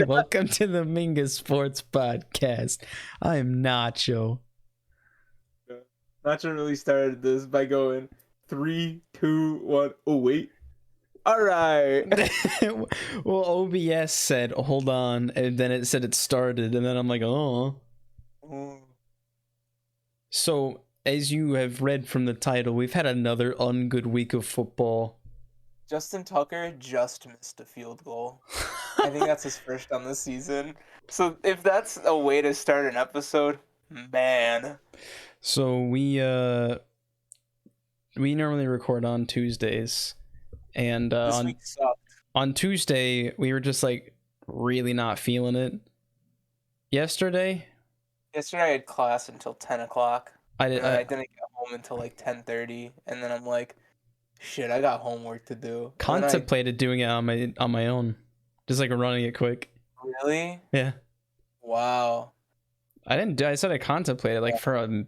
Welcome to the Minga Sports Podcast. I'm Nacho. Nacho really started this by going 3, 2, 1. Oh wait. All right. Well, OBS said, hold on, and then it said it started, and then I'm like, oh. So, as you have read from the title, we've had another ungood week of football. Justin Tucker just missed a field goal. I think that's his first on the season. So if that's a way to start an episode, man. So we normally record on Tuesdays, and This week sucked. on Tuesday we were just like really not feeling it. Yesterday I had class until 10 o'clock. I didn't get home until like 10:30, and then I'm like, shit, I got homework to do. Contemplated doing it on my own, just like running it quick. Really? Yeah. Wow. I said I contemplated like for a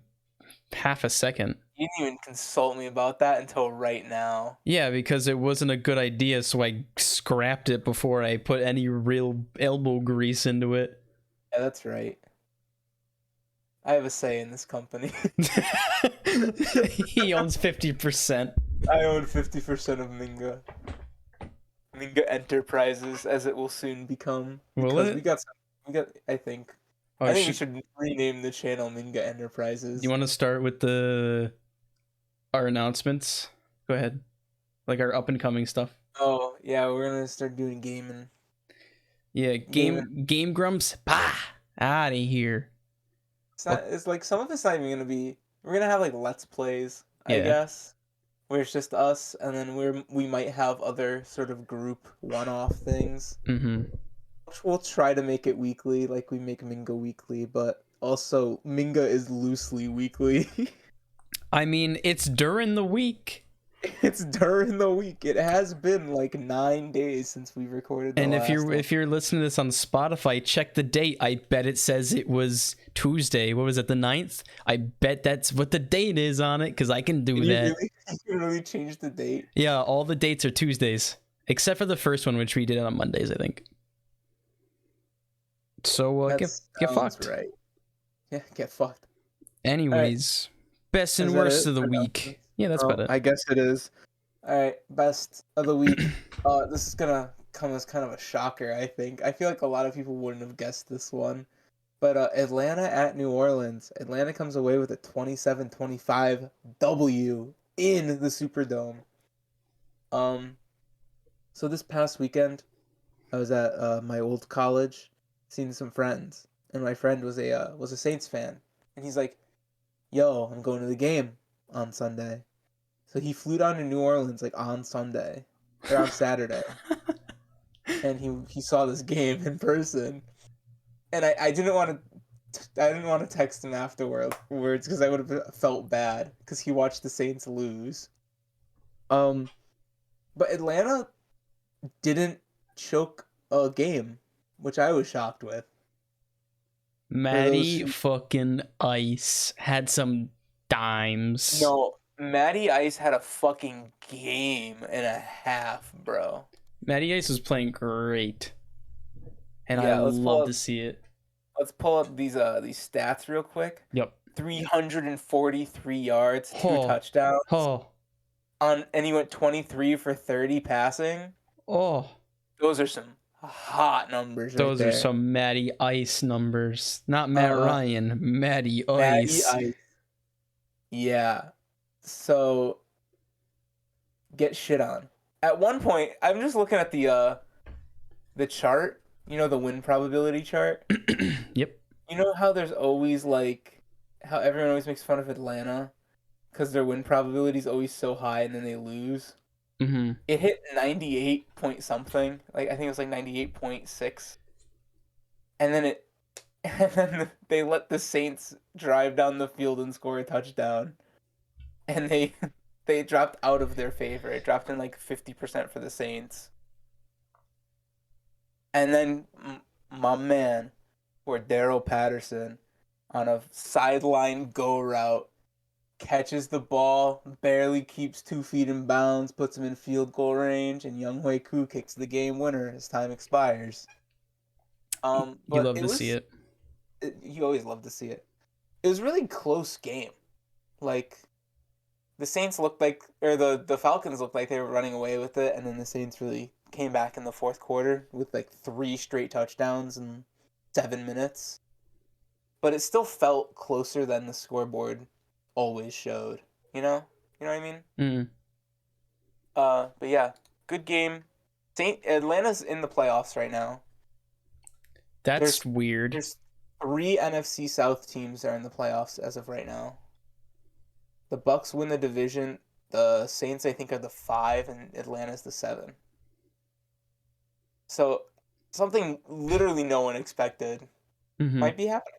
half a second. You didn't even consult me about that until right now. Yeah, because it wasn't a good idea, so I scrapped it before I put any real elbow grease into it. Yeah, that's right. I have a say in this company. He owns 50%. I own 50% of Minga. Minga Enterprises, as it will soon become. Will it? We got. I think. Oh, I think we should rename the channel Minga Enterprises. You want to start with our announcements? Go ahead. Like our up and coming stuff. Oh yeah, we're gonna start doing gaming. Yeah, game grumps. Bah, out of here. It's like some of it's not even gonna be. We're gonna have like let's plays, I guess, where it's just us, and then we might have other sort of group one-off things. Mm-hmm. We'll try to make it weekly, like we make Minga weekly, but also Minga is loosely weekly. I mean, it's during the week. It's during the week. It has been like 9 days since we recorded the last one. If you're listening to this on Spotify, check the date. I bet it says it was Tuesday. What was it, the 9th? I bet that's what the date is on it, because I can do that. You really changed the date? Yeah, all the dates are Tuesdays, except for the first one, which we did on Mondays, I think. So get fucked. Right. Yeah, get fucked. Anyways, best and worst of the week. Yeah, that's about it. I guess it is. All right, best of the week. This is gonna come as kind of a shocker, I think. I feel like a lot of people wouldn't have guessed this one. But Atlanta at New Orleans. Atlanta comes away with a 27-25 W in the Superdome. So this past weekend, I was at my old college, seeing some friends, and my friend was a Saints fan, and he's like, "Yo, I'm going to the game on Sunday." So he flew down to New Orleans like on Sunday or on Saturday, and he saw this game in person. And I didn't want to text him afterwards because I would have felt bad because he watched the Saints lose. But Atlanta didn't choke a game, which I was shocked with. Matty fucking Ice had some dimes. No, Matty Ice had a fucking game and a half, bro. Matty Ice was playing great, and I love to see it. Let's pull up these stats real quick. Yep. 343 yards, 2 touchdowns. And he went 23 for 30 passing. Those are some hot numbers. Those are some Matty Ice numbers. Not Matt Ryan, Matty Ice. Matty Ice. Yeah. So get shit on. At one point, I'm just looking at the chart, the win probability chart. Yep. You know how there's always how everyone always makes fun of Atlanta because their win probability is always so high and then they lose. Mm-hmm. It hit 98 point something. I think it was 98.6. And then they let the Saints drive down the field and score a touchdown. And they dropped out of their favor. It dropped in 50% for the Saints. And then my man, Cordero Patterson, on a sideline go route, catches the ball, barely keeps 2 feet in bounds, puts him in field goal range, and Younghoe Koo kicks the game winner as time expires. You But love to see it. you always love to see it. It was a really close game. Like the Saints looked like, or the Falcons looked like they were running away with it, and then the Saints really came back in the fourth quarter with like 3 straight touchdowns in 7 minutes. But it still felt closer than the scoreboard always showed. You know what I mean? Mm. But yeah, good game. Saint Atlanta's in the playoffs right now. That's weird. There's 3 NFC South teams that are in the playoffs as of right now. The Bucks win the division. The Saints, I think, are the 5, and Atlanta's the 7. So something literally no one expected might be happening.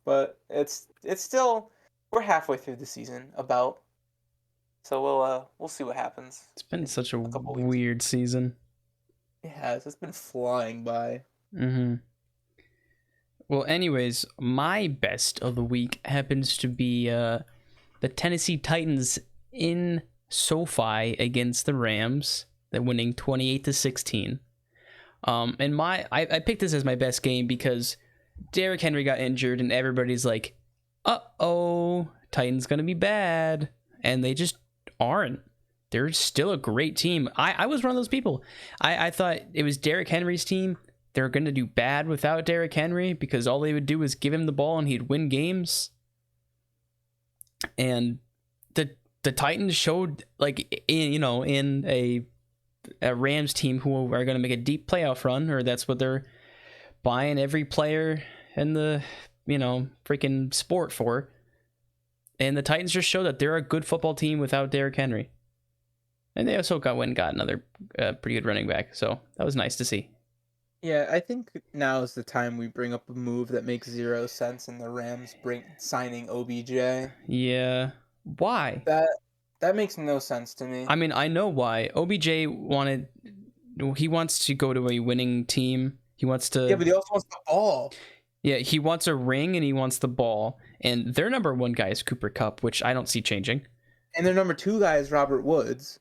But it's still, we're halfway through the season about. So we'll see what happens. It's been such a couple weird season. It has. It's been flying by. Well, anyways, my best of the week happens to be the Tennessee Titans in SoFi against the Rams. They're winning 28-16. And I picked this as my best game because Derrick Henry got injured and everybody's like, uh-oh, Titans gonna be bad. And they just aren't. They're still a great team. I was one of those people. I thought it was Derrick Henry's team. They're going to do bad without Derrick Henry because all they would do is give him the ball and he'd win games. And the Titans showed, like, in a Rams team who are going to make a deep playoff run, or that's what they're buying every player in the, freaking sport for. And the Titans just showed that they're a good football team without Derrick Henry. And they also got another pretty good running back. So that was nice to see. Yeah, I think now is the time we bring up a move that makes 0 sense in the Rams signing OBJ. Yeah. Why? That makes no sense to me. I mean, I know why. OBJ wants to go to a winning team. He wants to... Yeah, but he also wants the ball. Yeah, he wants a ring and he wants the ball. And their number 1 guy is Cooper Kupp, which I don't see changing. And their number 2 guy is Robert Woods,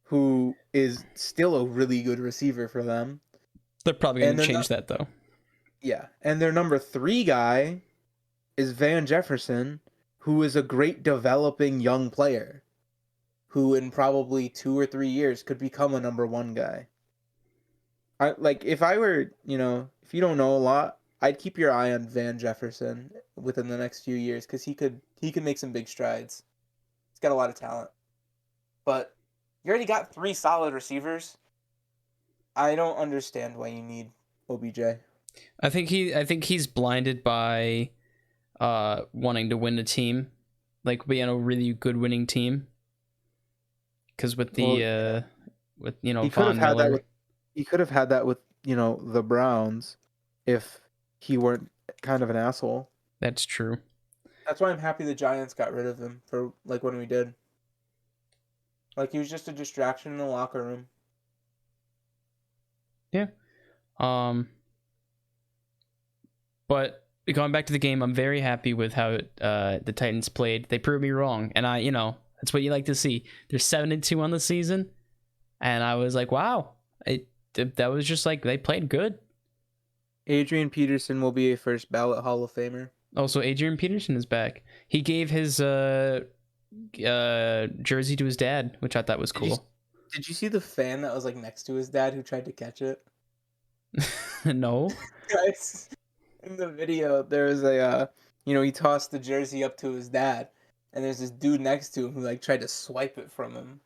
who is still a really good receiver for them. They're probably going to change that, though. Yeah, and their number 3 guy is Van Jefferson, who is a great developing young player, who in probably 2 or 3 years could become a number 1 guy. If I were, if you don't know a lot, I'd keep your eye on Van Jefferson within the next few years because he could make some big strides. He's got a lot of talent. But you already got 3 solid receivers. I don't understand why you need OBJ. I think he's blinded by wanting to win the team, like being a really good winning team. Because with the Von Miller, he could have had that with the Browns, if he weren't kind of an asshole. That's true. That's why I'm happy the Giants got rid of him for when we did. He was just a distraction in the locker room. Yeah. But going back to the game, I'm very happy with how the Titans played. They proved me wrong, and that's what you like to see. They're 7-2 on the season, and I was like, wow, that was just like they played good. Adrian Peterson will be a first ballot Hall of Famer. Also, Adrian Peterson is back. He gave his jersey to his dad, which I thought was cool. Did you see the fan that was next to his dad who tried to catch it? No. Guys, in the video, there was he tossed the jersey up to his dad, and there's this dude next to him who tried to swipe it from him,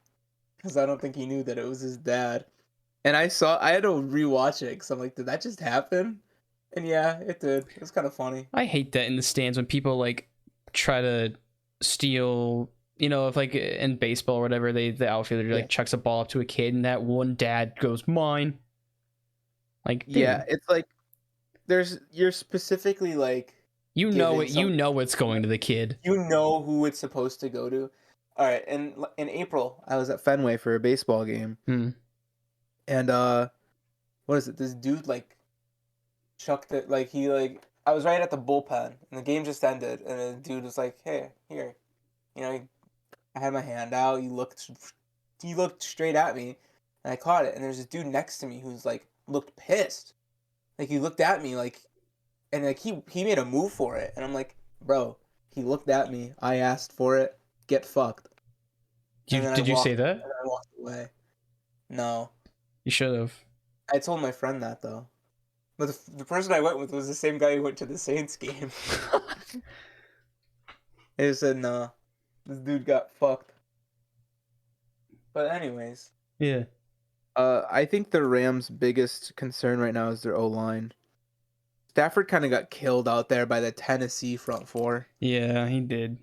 because I don't think he knew that it was his dad. And I had to rewatch it because I'm like, did that just happen? And yeah, it did. It was kind of funny. I hate that in the stands when people try to steal. If in baseball or whatever, the outfielder chucks a ball up to a kid, and that one dad goes, mine. Yeah, it's you're specifically you know it's going to the kid. You know who it's supposed to go to. All right, and in April, I was at Fenway for a baseball game, and what is it? This dude chucked it I was right at the bullpen, and the game just ended, and the dude was like, "Hey, here," I had my hand out. He looked straight at me, and I caught it. And there's this dude next to me who's looked pissed. Like he looked at me like, and like he made a move for it, and I'm like, bro, he looked at me. I asked for it. Get fucked. And then Did you say that? I walked away. No, You should have. I told my friend that though. But the person I went with was the same guy who went to the Saints game. And he said, nah, this dude got fucked. But anyways, Yeah. I think the Rams' biggest concern right now is their O-line. Stafford kind of got killed out there by the Tennessee front four. Yeah, he did.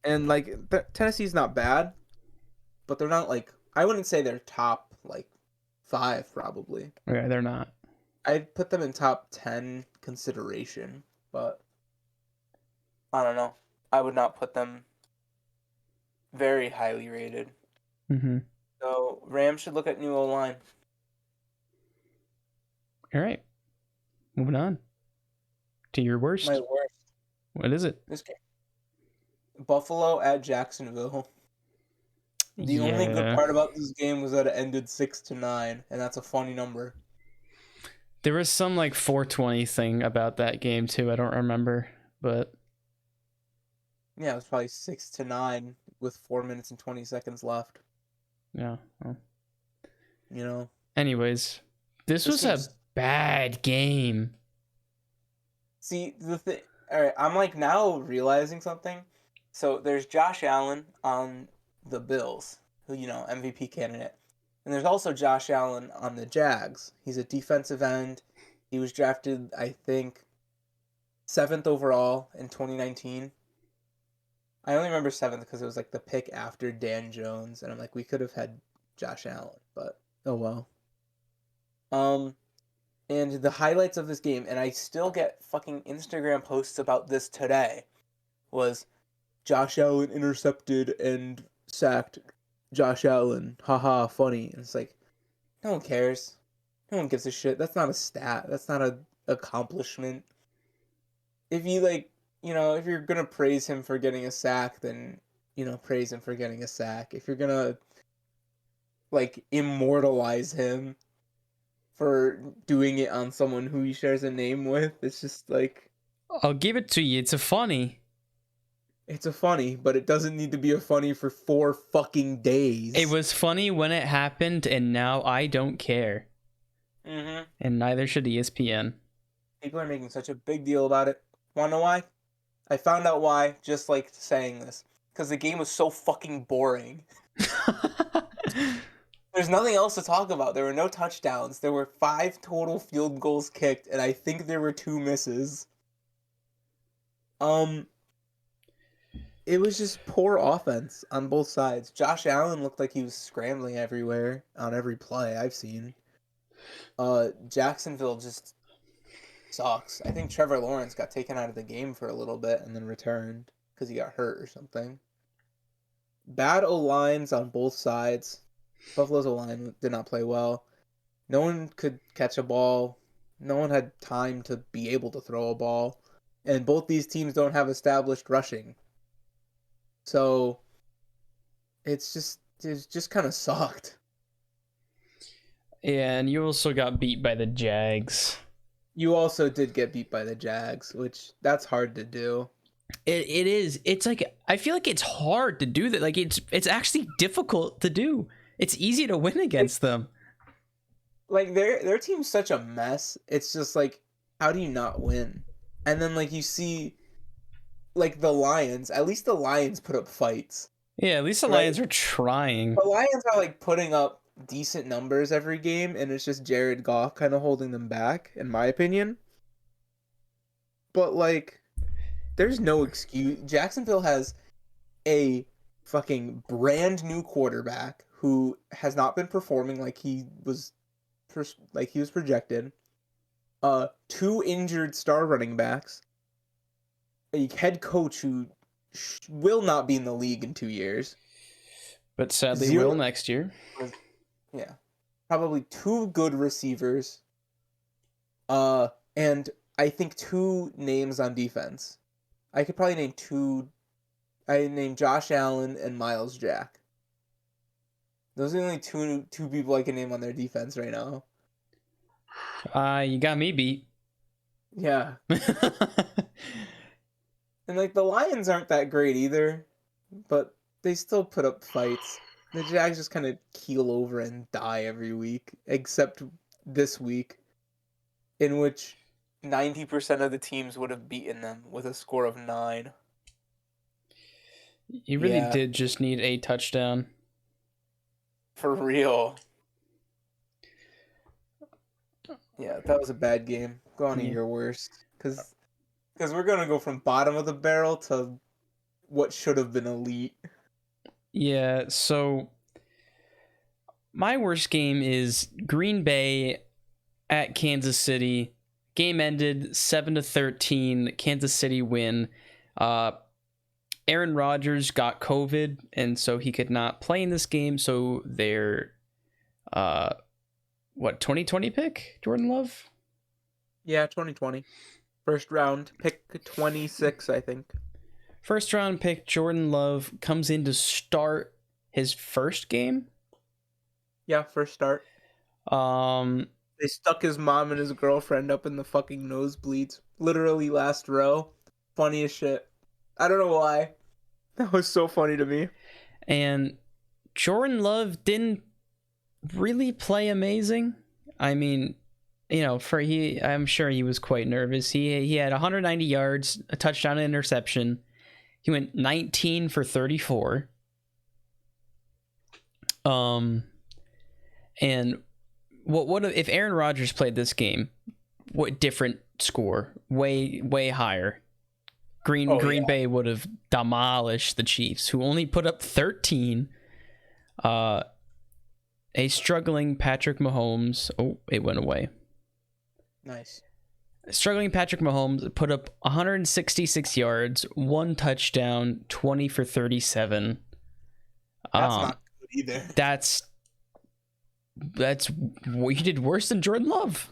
And like Tennessee's not bad, but they're not like, I wouldn't say they're top like 5 probably. Yeah, they're not. I'd put them in top 10 consideration, but I don't know. I would not put them very highly rated. Mm-hmm. So Rams should look at new O-line. All right. Moving on to your worst. My worst. What is it? This game. Buffalo at Jacksonville. The only good part about this game was that it ended 6-9, and that's a funny number. There was some like 420 thing about that game too. I don't remember, but yeah, it was probably 6-9 with 4 minutes and 20 seconds left. Yeah. Well. You know. Anyways, this was a bad game. See, the thing. All right, I'm like now realizing something. So there's Josh Allen on the Bills, who, you know, MVP candidate. And there's also Josh Allen on the Jags. He's a defensive end. He was drafted, I think, 7th overall in 2019. I only remember 7th because it was like the pick after Dan Jones. And I'm like, we could have had Josh Allen, but oh well. And the highlights of this game, and I still get fucking Instagram posts about this today, was Josh Allen intercepted and sacked Josh Allen. Haha, funny. And it's like, no one cares. No one gives a shit. That's not a stat. That's not a accomplishment. If you like, you know, if you're gonna praise him for getting a sack, then, you know, praise him for getting a sack. If you're gonna like immortalize him for doing it on someone who he shares a name with, it's just like, I'll give it to you. It's a funny, but it doesn't need to be a funny for 4 fucking days. It was funny when it happened, and now I don't care. Mm-hmm. And neither should ESPN. People are making such a big deal about it. Wanna know why? I found out why just like saying this. Because the game was so fucking boring. There's nothing else to talk about. There were no touchdowns. There were 5 total field goals kicked, and I think there were 2 misses. It was just poor offense on both sides. Josh Allen looked like he was scrambling everywhere on every play I've seen. Jacksonville just sucks. I think Trevor Lawrence got taken out of the game for a little bit and then returned because he got hurt or something. Bad O-lines on both sides. Buffalo's O-line did not play well. No one could catch a ball. No one had time to be able to throw a ball. And both these teams don't have established rushing. So it just kind of sucked. Yeah, and you also got beat by the Jags. You also did get beat by the Jags, which that's hard to do. It is. It's like, I feel like it's hard to do that. Like it's actually difficult to do. It's easy to win against them. Like their team's such a mess. It's just like, how do you not win? And then like you see like the Lions, at least the Lions put up fights. Yeah, at least the Lions are trying. The Lions are like putting up decent numbers every game, and it's just Jared Goff kind of holding them back, in my opinion. But like, there's no excuse. Jacksonville has a fucking brand new quarterback who has not been performing like he was projected. 2 injured star running backs. A head coach who will not be in the league in 2 years. But sadly will next year. Yeah. Probably 2 good receivers. And I think 2 names on defense. I could probably name 2. I named Josh Allen and Miles Jack. Those are the only two people I can name on their defense right now. You got me beat. Yeah. And like the Lions aren't that great either, but they still put up fights. The Jags just kind of keel over and die every week, except this week, in which 90% of the teams would have beaten them with a score of 9. He really Yeah, did just need a touchdown. for real. Yeah, that was a bad game. Go on to Yeah. your worst, because we're gonna go from bottom of the barrel to what should have been elite. Yeah, so my worst game is Green Bay at Kansas City. Game ended 7-13. Kansas City win. Aaron Rodgers got COVID, and so he could not play in this game. So their 2020 pick, Jordan Love? Yeah, 2020. First round, pick 26, I think. First round pick, Jordan Love, comes in to start his first game. Yeah, first start. Um, They stuck his mom and his girlfriend up in the fucking nosebleeds. Literally last row. Funny as shit. I don't know why. That was so funny to me. and Jordan Love didn't really play amazing. I mean, I'm sure he was quite nervous. He had 190 yards, a touchdown, and interception. He went 19 for 34. And what if Aaron Rodgers played this game? What different score? Way higher. Green Bay would have demolished the Chiefs, who only put up 13. A struggling Patrick Mahomes. Oh, it went away. Nice. Struggling Patrick Mahomes put up 166 yards, 1 touchdown, 20 for 37. That's not good either. That's he did worse than Jordan Love.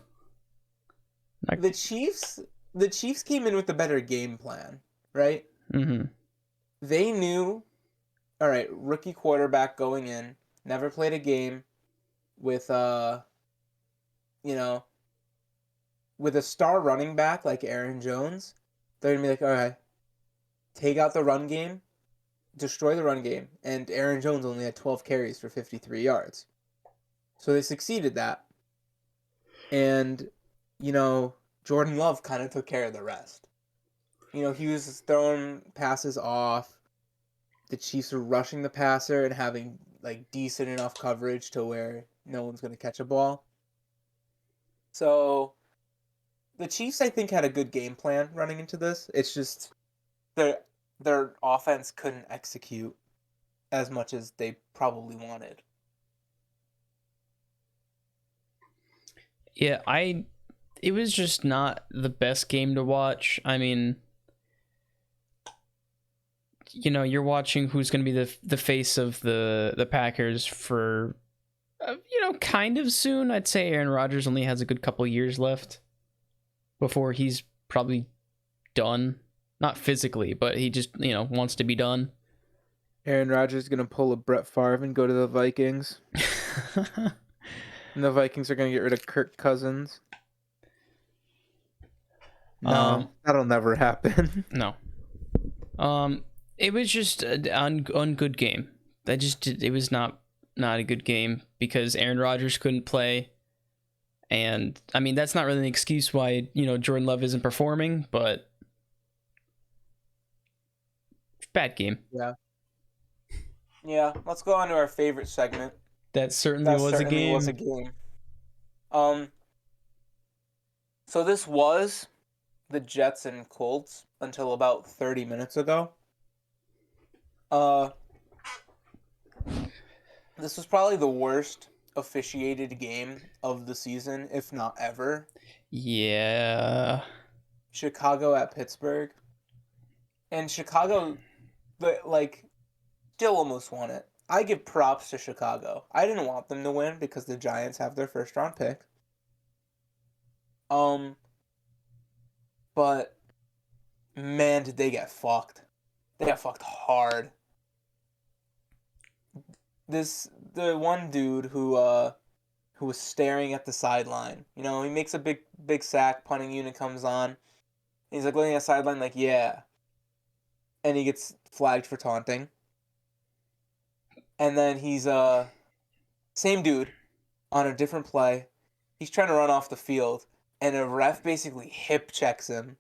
The Chiefs came in with a better game plan, right? Mm-hmm. They knew, all right, rookie quarterback going in, never played a game with with a star running back like Aaron Jones. They're gonna be like, all right, take out the run game, destroy the run game, and Aaron Jones only had 12 carries for 53 yards. So they succeeded that. And, Jordan Love kind of took care of the rest. He was throwing passes off. The Chiefs were rushing the passer and having like decent enough coverage to where no one's going to catch a ball. So the Chiefs, I think, had a good game plan running into this. It's just their offense couldn't execute as much as they probably wanted. Yeah, it was just not the best game to watch. I mean, you're watching who's going to be the face of the Packers for kind of soon. I'd say Aaron Rodgers only has a good couple years left before he's probably done. Not physically, but he just, wants to be done. Aaron Rodgers is going to pull a Brett Favre and go to the Vikings. And the Vikings are going to get rid of Kirk Cousins. No, that'll never happen. No. It was just an ungood game. It was not a good game because Aaron Rodgers couldn't play. And I mean, that's not really an excuse why, Jordan Love isn't performing, but bad game. Yeah. Yeah, let's go on to our favorite segment. That certainly was a game. So this was the Jets and Colts until about 30 minutes ago. This was probably the worst officiated game of the season, if not ever. Yeah. Chicago at Pittsburgh. And Chicago, still almost won it. I give props to Chicago. I didn't want them to win because the Giants have their first round pick. But man, did they get fucked. They got fucked hard. The one dude who who was staring at the sideline. You know, he makes a big sack, punting unit comes on. He's like looking at the sideline like, yeah. And he gets flagged for taunting. And then he's same dude on a different play. He's trying to run off the field, and a ref basically hip checks him.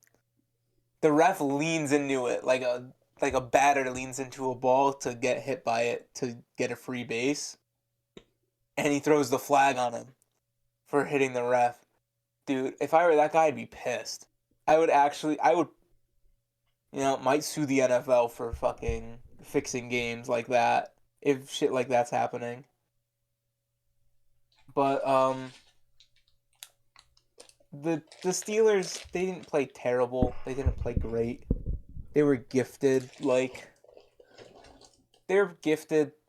The ref leans into it like a batter leans into a ball to get hit by it to get a free base. And he throws the flag on him for hitting the ref. Dude, if I were that guy, I'd be pissed. I would, might sue the NFL for fucking fixing games like that if shit like that's happening. But the Steelers, they didn't play terrible. They didn't play great. They were gifted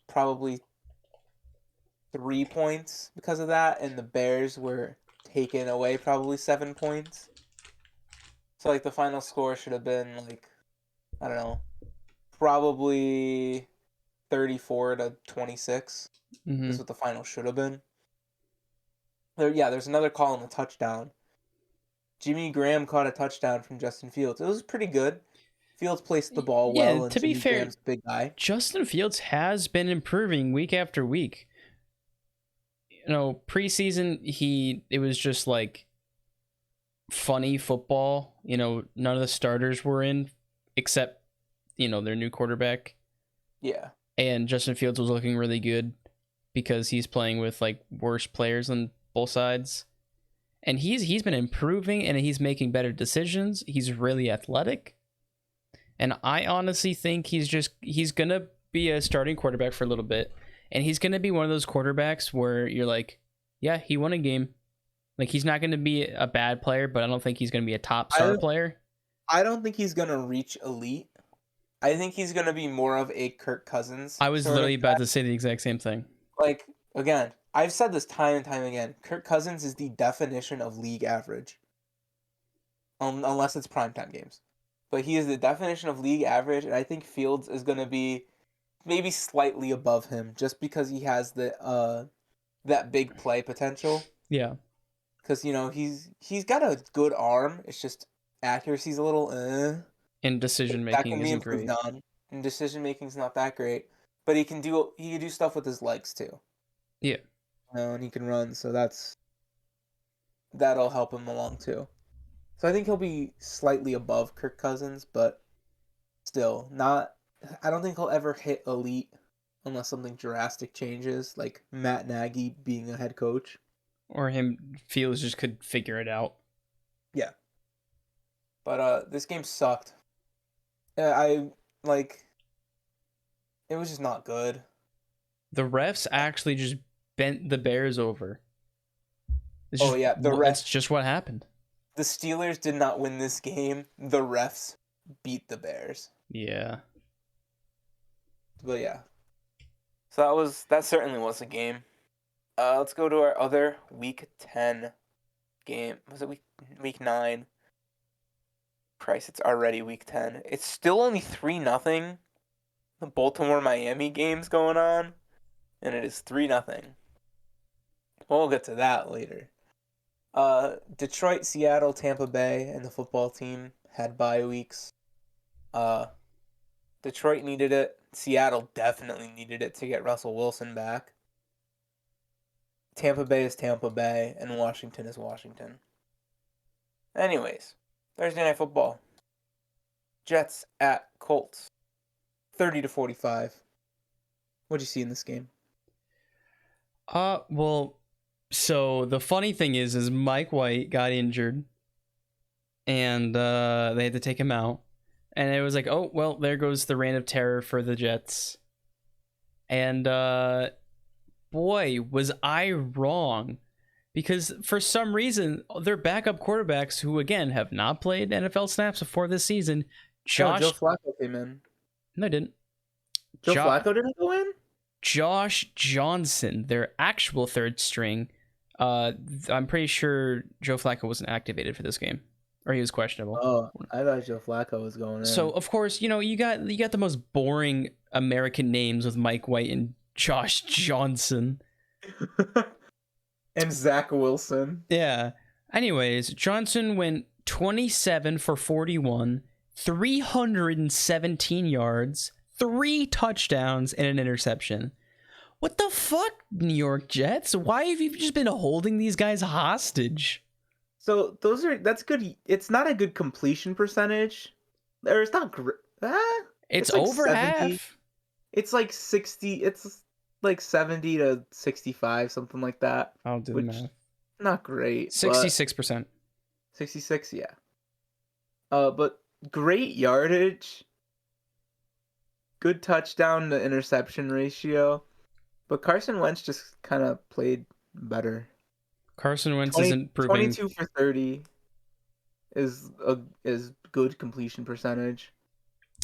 probably 3 points because of that, and the Bears were taken away probably 7 points. So like the final score should have been like, I don't know, probably 34-26. Mm-hmm. Is what the final should have been. There's another call on the touchdown. Jimmy Graham caught a touchdown from Justin Fields. It was pretty good. Fields placed the ball well, and to be Jimmy fair, Graham's a big guy. Justin Fields has been improving week after week. You know, preseason it was just like funny football. You know, none of the starters were in except, you know, their new quarterback. Yeah. And Justin Fields was looking really good because he's playing with like worse players on both sides. And he's been improving and he's making better decisions. He's really athletic. And I honestly think he's going to be a starting quarterback for a little bit. And he's going to be one of those quarterbacks where you're like, yeah, he won a game. Like, he's not going to be a bad player, but I don't think he's going to be a top star player. I don't think he's going to reach elite. I think he's going to be more of a Kirk Cousins. I was literally about to say the exact same thing. Like, again, I've said this time and time again. Kirk Cousins is the definition of league average. Unless it's primetime games. But he is the definition of league average, and I think Fields is going to be maybe slightly above him just because he has that big play potential. Yeah. Because, you know, he's got a good arm. It's just accuracy's a little And decision making isn't great. And decision making's not that great. But he can do stuff with his legs too. Yeah. You know, and he can run, so that'll help him along too. So I think he'll be slightly above Kirk Cousins, but still not. I don't think he'll ever hit elite unless something drastic changes, like Matt Nagy being a head coach. Or Fields just could figure it out. Yeah. But this game sucked. It was just not good. The refs actually just bent the Bears over. That's just what happened. The Steelers did not win this game. The refs beat the Bears. Yeah. But yeah. So that certainly was a game. Let's go to our other Week 10 game. Was it Week 9? Christ, it's already Week 10. It's still only 3-0. The Baltimore-Miami game's going on, and it is 3-0. We'll get to that later. Detroit, Seattle, Tampa Bay, and the football team had bye weeks. Detroit needed it. Seattle definitely needed it to get Russell Wilson back. Tampa Bay is Tampa Bay, and Washington is Washington. Anyways, Thursday Night Football. Jets at Colts. 30-45. What'd you see in this game? Well, so the funny thing is Mike White got injured, and they had to take him out. And it was like, oh, well, there goes the reign of terror for the Jets. And boy, was I wrong. Because for some reason, their backup quarterbacks, who, again, have not played NFL snaps before this season, Joe Flacco came in. No, he didn't. Joe Flacco didn't go in? Josh Johnson, their actual third string. I'm pretty sure Joe Flacco wasn't activated for this game. Or he was questionable. Oh, I thought Joe Flacco was going in. So, of course, you know, you got the most boring American names with Mike White and Josh Johnson. And Zach Wilson. Yeah. Anyways, Johnson went 27 for 41, 317 yards, 3 touchdowns, and an interception. What the fuck, New York Jets? Why have you just been holding these guys hostage? So that's good. It's not a good completion percentage. Or it's not great. It's like over 70. half. It's like 60. It's like 70 to 65, something like that. I'll do the Which math. not great. 66%. 66, yeah. But great yardage, good touchdown to interception ratio. But Carson Wentz just kind of played better. Carson Wentz isn't proving 22 for 30 is good completion percentage.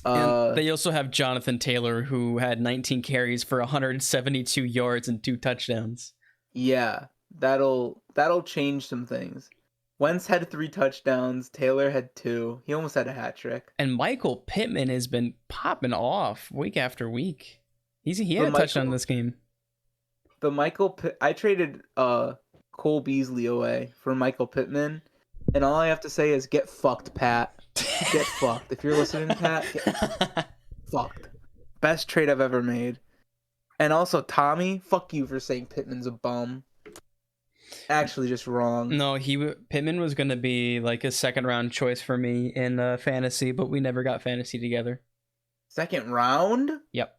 And they also have Jonathan Taylor, who had 19 carries for 172 yards and 2 touchdowns. Yeah, that'll change some things. Wentz had 3 touchdowns. Taylor had 2. He almost had a hat trick. And Michael Pittman has been popping off week after week. He had a touchdown in this game. I traded Cole Beasley away for Michael Pittman, and all I have to say is get fucked, Pat. Get fucked. If you're listening, Pat, get fucked. Best trade I've ever made. And also, Tommy, fuck you for saying Pittman's a bum. Actually, just wrong. No, Pittman was going to be like a second round choice for me in fantasy, but we never got fantasy together. Second round? Yep.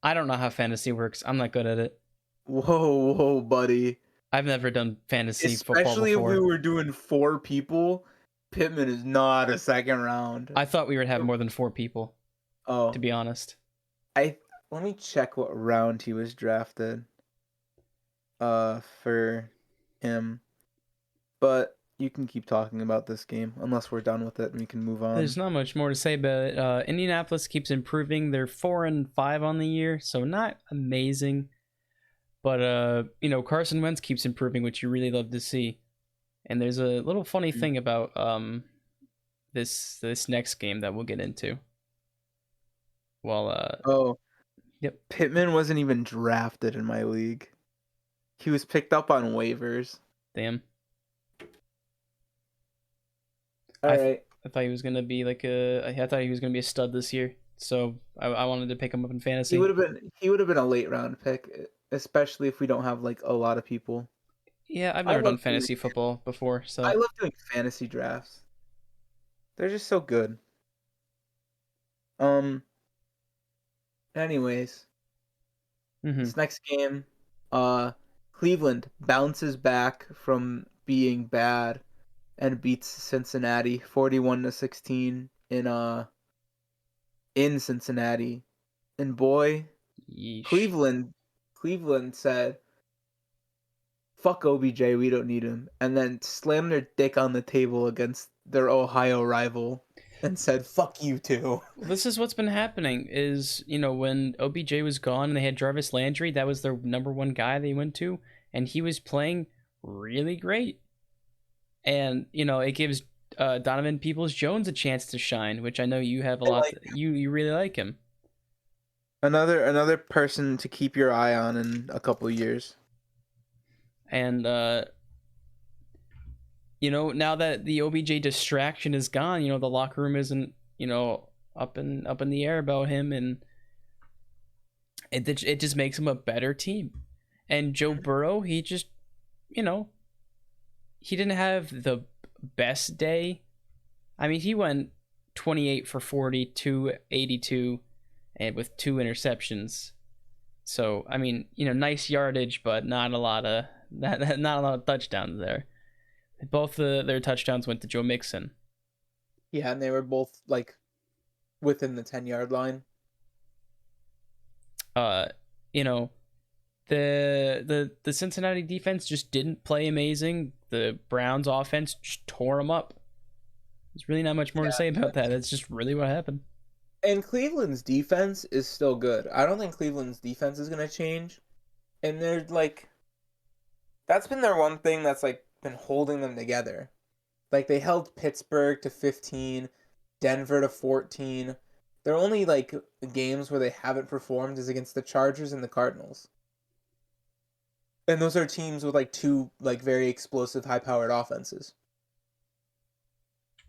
I don't know how fantasy works. I'm not good at it. Whoa, buddy. I've never done fantasy football before. Especially if we were doing 4 people, Pittman is not a second round. I thought we would have more than 4 people. Oh. To be honest. Let me check what round he was drafted. For him. But you can keep talking about this game unless we're done with it and we can move on. There's not much more to say, but Indianapolis keeps improving. They're 4-5 on the year, so not amazing. But Carson Wentz keeps improving, which you really love to see. And there's a little funny thing about this next game that we'll get into. Well, yep. Pittman wasn't even drafted in my league. He was picked up on waivers. Damn. All right. I thought he was gonna be I thought he was gonna be a stud this year. So I wanted to pick him up in fantasy. He would have been a late round pick, especially if we don't have like a lot of people. Yeah, I've never done fantasy football before, so I love doing fantasy drafts. They're just so good. Anyways, this next game, Cleveland bounces back from being bad and beats Cincinnati 41-16 in Cincinnati. And boy, yeesh. Cleveland said, fuck OBJ, we don't need him, and then slammed their dick on the table against their Ohio rival and said, fuck you too. This is what's been happening is, when OBJ was gone and they had Jarvis Landry, that was their number 1 guy they went to, and he was playing really great. And, it gives Donovan Peoples-Jones a chance to shine, which I know you have you really like him. Another person to keep your eye on in a couple of years. And now that the OBJ distraction is gone, the locker room isn't, up in the air about him, and it just makes him a better team. And Joe Burrow, he just, he didn't have the best day. I mean, he went 28 for 40, 282, and with 2 interceptions. So, I mean, nice yardage, but not a lot of touchdowns there. Both their touchdowns went to Joe Mixon. Yeah, and they were both like within the 10-yard line. The Cincinnati defense just didn't play amazing. The Browns offense just tore them up. There's really not much more to say about that. That's just really what happened. And Cleveland's defense is still good. I don't think Cleveland's defense is going to change. And they're like, that's been their one thing that's like been holding them together. Like they held Pittsburgh to 15, Denver to 14. Their only like games where they haven't performed is against the Chargers and the Cardinals. And those are teams with like two like very explosive, high-powered offenses.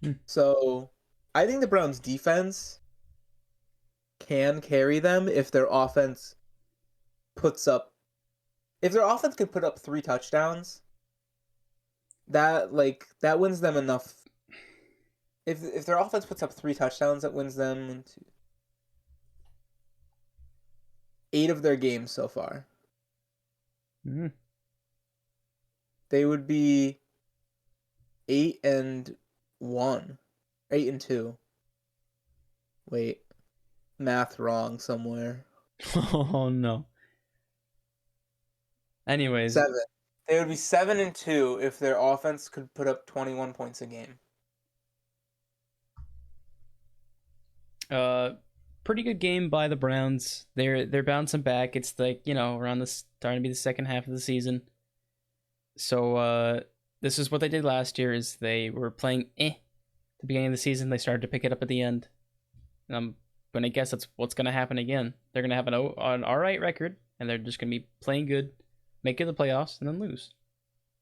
Hmm. So I think the Browns' defense can carry them if their offense puts up. If their offense could put up 3 touchdowns, that wins them enough. If their offense puts up 3 touchdowns, that wins them into 8 of their games so far. Mm-hmm. They would be 8-1, 8-2. Wait, math wrong somewhere. Oh no. Anyways, 7. They would be 7-2 if their offense could put up 21 points a game. pretty good game by the Browns. They're bouncing back. It's like, around the starting to be the second half of the season. So this is what they did last year is they were playing at the beginning of the season. They started to pick it up at the end. And I'm going to guess that's what's going to happen again. They're going to have an all right record, and they're just going to be playing good, make it to the playoffs, and then lose.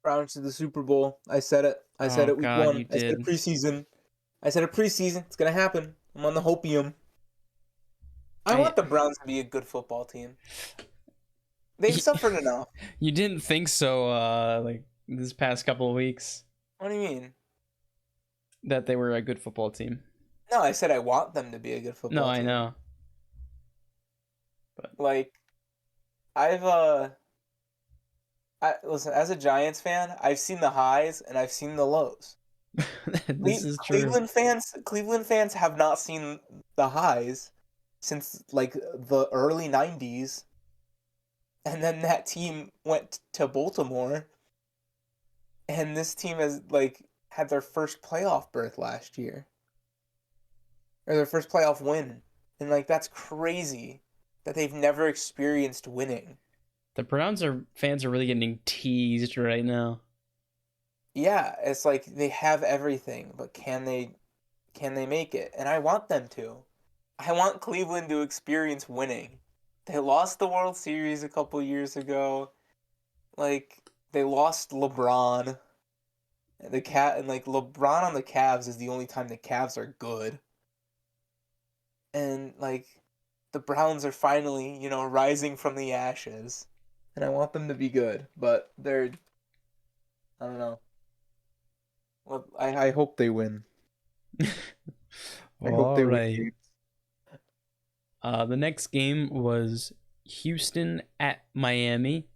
Browns to the Super Bowl. I said it. I said Oh, it week God, 1. you I said it did. preseason. I said it preseason. It's going to happen. I'm on the hopium. I want the Browns to be a good football team. They've suffered enough. You didn't think so, like this past couple of weeks, What do you mean? that they were a good football team. No, I said I want them to be a good football No, team. I know. Like, listen, as a Giants fan, I've seen the highs and I've seen the lows. This is true. Cleveland fans have not seen the highs since like the early 90s. And then that team went to Baltimore. And this team has like had their first playoff berth last year. Or their first playoff win. And like that's crazy that they've never experienced winning. The Browns fans are really getting teased right now. Yeah, it's like they have everything, but can they make it? And I want them to. I want Cleveland to experience winning. They lost the World Series a couple years ago. Like they lost LeBron. And like LeBron on the Cavs is the only time the Cavs are good. And like the Browns are finally, rising from the ashes. And I want them to be good, but I don't know. Well, I hope they win. I hope they win games. The next game was Houston at Miami.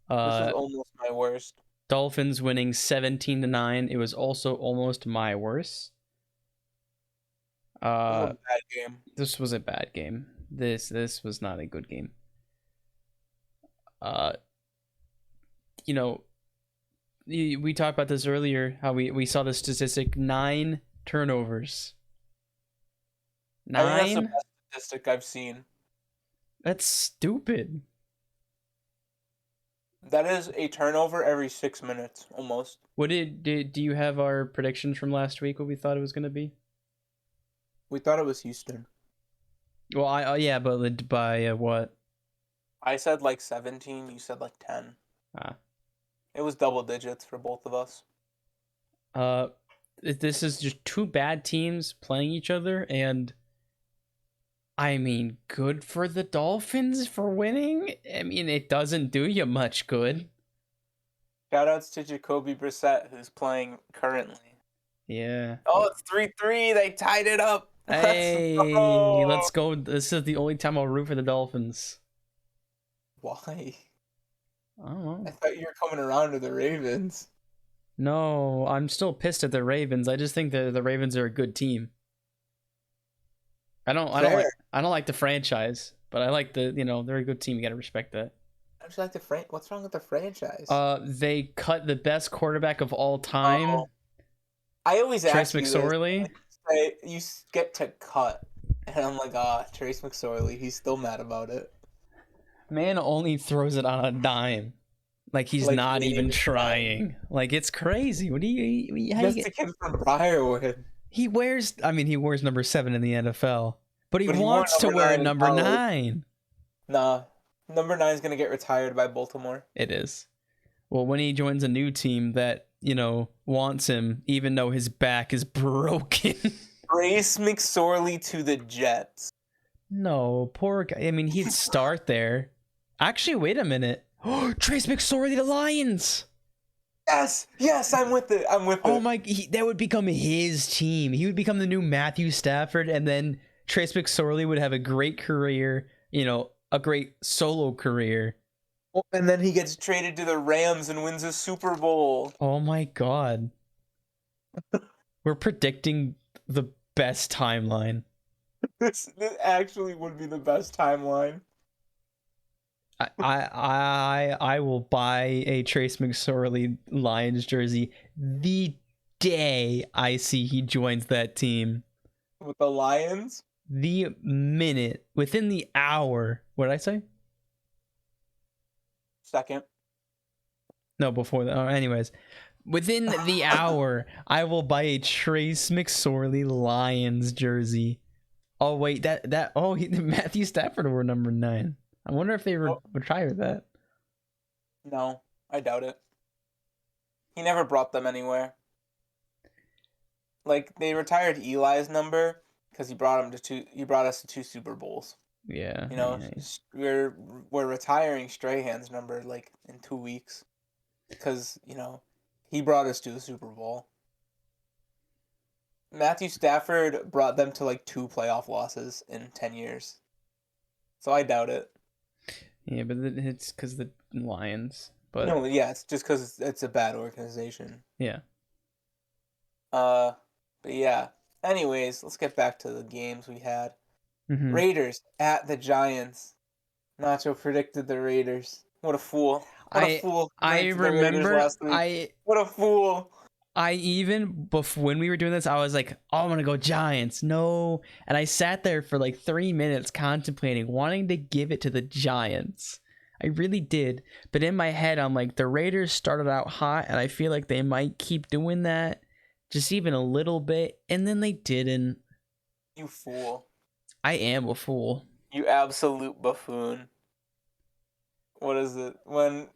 This was almost my worst. Dolphins winning 17-9. It was also almost my worst. This was a bad game. This was a bad game. This was not a good game. We talked about this earlier, how we saw the statistic 9 turnovers. 9? I think that's the best statistic I've seen. That's stupid. That is a turnover every 6 minutes, almost. Do you have our predictions from last week, what we thought it was going to be? We thought it was Houston. Well, yeah, but by what? I said like 17, you said like 10. It was double digits for both of us. This is just two bad teams playing each other, and I mean, good for the Dolphins for winning. I mean, it doesn't do you much good. Shoutouts to Jacoby Brissett, who's playing currently. Yeah. Oh, it's 3-3. They tied it up. Hey, let's go. This is the only time I'll root for the Dolphins. Why? I don't know. I thought you were coming around to the Ravens. No, I'm still pissed at the Ravens. I just think the Ravens are a good team. I don't like the franchise, but I like they're a good team. You gotta respect that. Don't you like the What's wrong with the franchise? They cut the best quarterback of all time. Oh. I always ask Trace McSorley. You get to cut, and I'm like, Trace McSorley. He's still mad about it. Man only throws it on a dime. Like he's not even trying. Like it's crazy. What do you That's the kid from Briarwood. He wears number 7 in the NFL. But he wants to wear number 9. Nah. Number 9 is gonna get retired by Baltimore. It is. Well, when he joins a new team that, wants him, even though his back is broken. Trace McSorley to the Jets. No, poor guy. I mean, he'd start there. Actually, wait a minute. Trace McSorley to Lions. Yes, I'm with it. Oh my, that would become his team. He would become the new Matthew Stafford, and then Trace McSorley would have a great career, a great solo career. And then he gets traded to the Rams and wins a Super Bowl. Oh my God. We're predicting the best timeline. This actually would be the best timeline. I will buy a Trace McSorley Lions jersey the day I see he joins that team. With the Lions? The minute, within the hour. What did I say? Second. No, before that. Anyways, within the hour, I will buy a Trace McSorley Lions jersey. Oh wait, Matthew Stafford were number 9. I wonder if they retired that. No, I doubt it. He never brought them anywhere. Like, they retired Eli's number because he brought us to 2 Super Bowls. Yeah. We're retiring Strahan's number like in 2 weeks because he brought us to a Super Bowl. Matthew Stafford brought them to like 2 playoff losses in 10 years. So I doubt it. Yeah, but it's because the Lions. But no, yeah, it's just because it's a bad organization. Yeah. But yeah. Anyways, let's get back to the games we had. Mm-hmm. Raiders at the Giants. Nacho predicted the Raiders. What a fool! What a fool! I remember. Last week. What a fool! When we were doing this, I was like, "Oh, I'm gonna go Giants." No, and I sat there for like 3 minutes contemplating, wanting to give it to the Giants. I really did, but in my head, I'm like, the Raiders started out hot, and I feel like they might keep doing that, just even a little bit, and then they didn't. You fool! I am a fool. You absolute buffoon. What is it when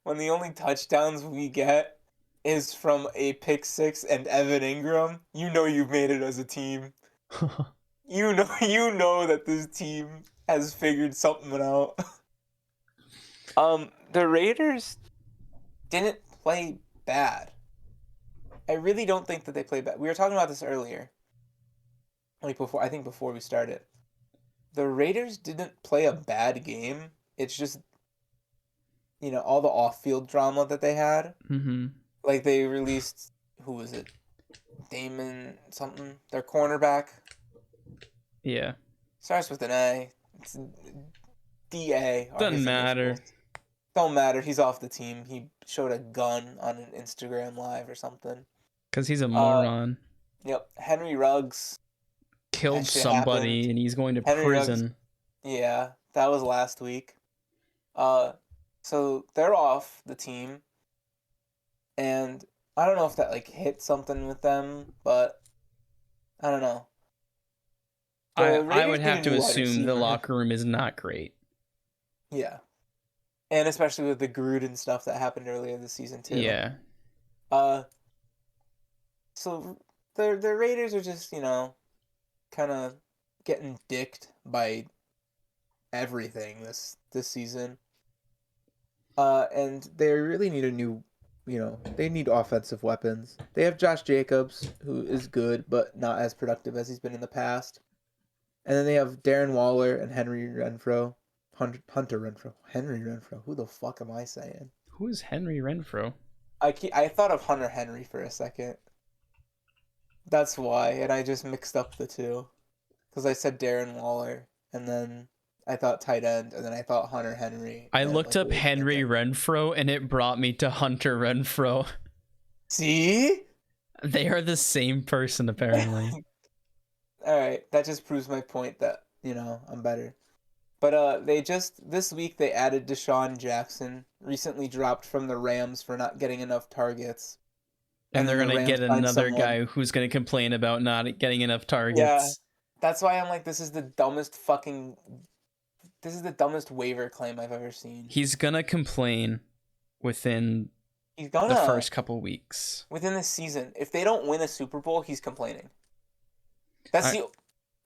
the only touchdowns we get is from a pick 6 and Evan Ingram? You know you've made it as a team. You know that this team has figured something out. The Raiders didn't play bad. I really don't think that they played bad. We were talking about this earlier. Before we started. The Raiders didn't play a bad game. It's just all the off-field drama that they had. Mm-hmm. Like, they released, who was it? Damon something? Their cornerback? Yeah. Starts with an A. It's D-A. Doesn't matter. Don't matter. He's off the team. He showed a gun on an Instagram Live or something. Because he's a moron. Yep. Henry Ruggs killed somebody happened. And he's going to prison. Ruggs, yeah. That was last week. So they're off the team. And I don't know if that hit something with them, but I don't know. I would have to assume the locker room is not great. Yeah. And especially with the Gruden stuff that happened earlier this season too. Yeah. So the Raiders are just, kind of getting dicked by everything this season. And they really need a new, they need offensive weapons. They have Josh Jacobs, who is good, but not as productive as he's been in the past. And then they have Darren Waller and Henry Renfrow. Hunter Renfrow. Henry Renfrow. Who the fuck am I saying? Who is Henry Renfrow? I thought of Hunter Henry for a second. That's why, and I just mixed up the two. Because I said Darren Waller, and then I thought tight end, and then I thought Hunter Henry. I looked up Henry Renfrow, and it brought me to Hunter Renfrow. See? They are the same person, apparently. Alright, that just proves my point that, I'm better. But this week they added Deshaun Jackson, recently dropped from the Rams for not getting enough targets. And they're going to get another guy who's going to complain about not getting enough targets. Yeah, that's why I'm like, this is the dumbest waiver claim I've ever seen. He's going to complain. within He's the gonna first couple weeks. within this season. If they don't win a Super Bowl, he's complaining. That's I,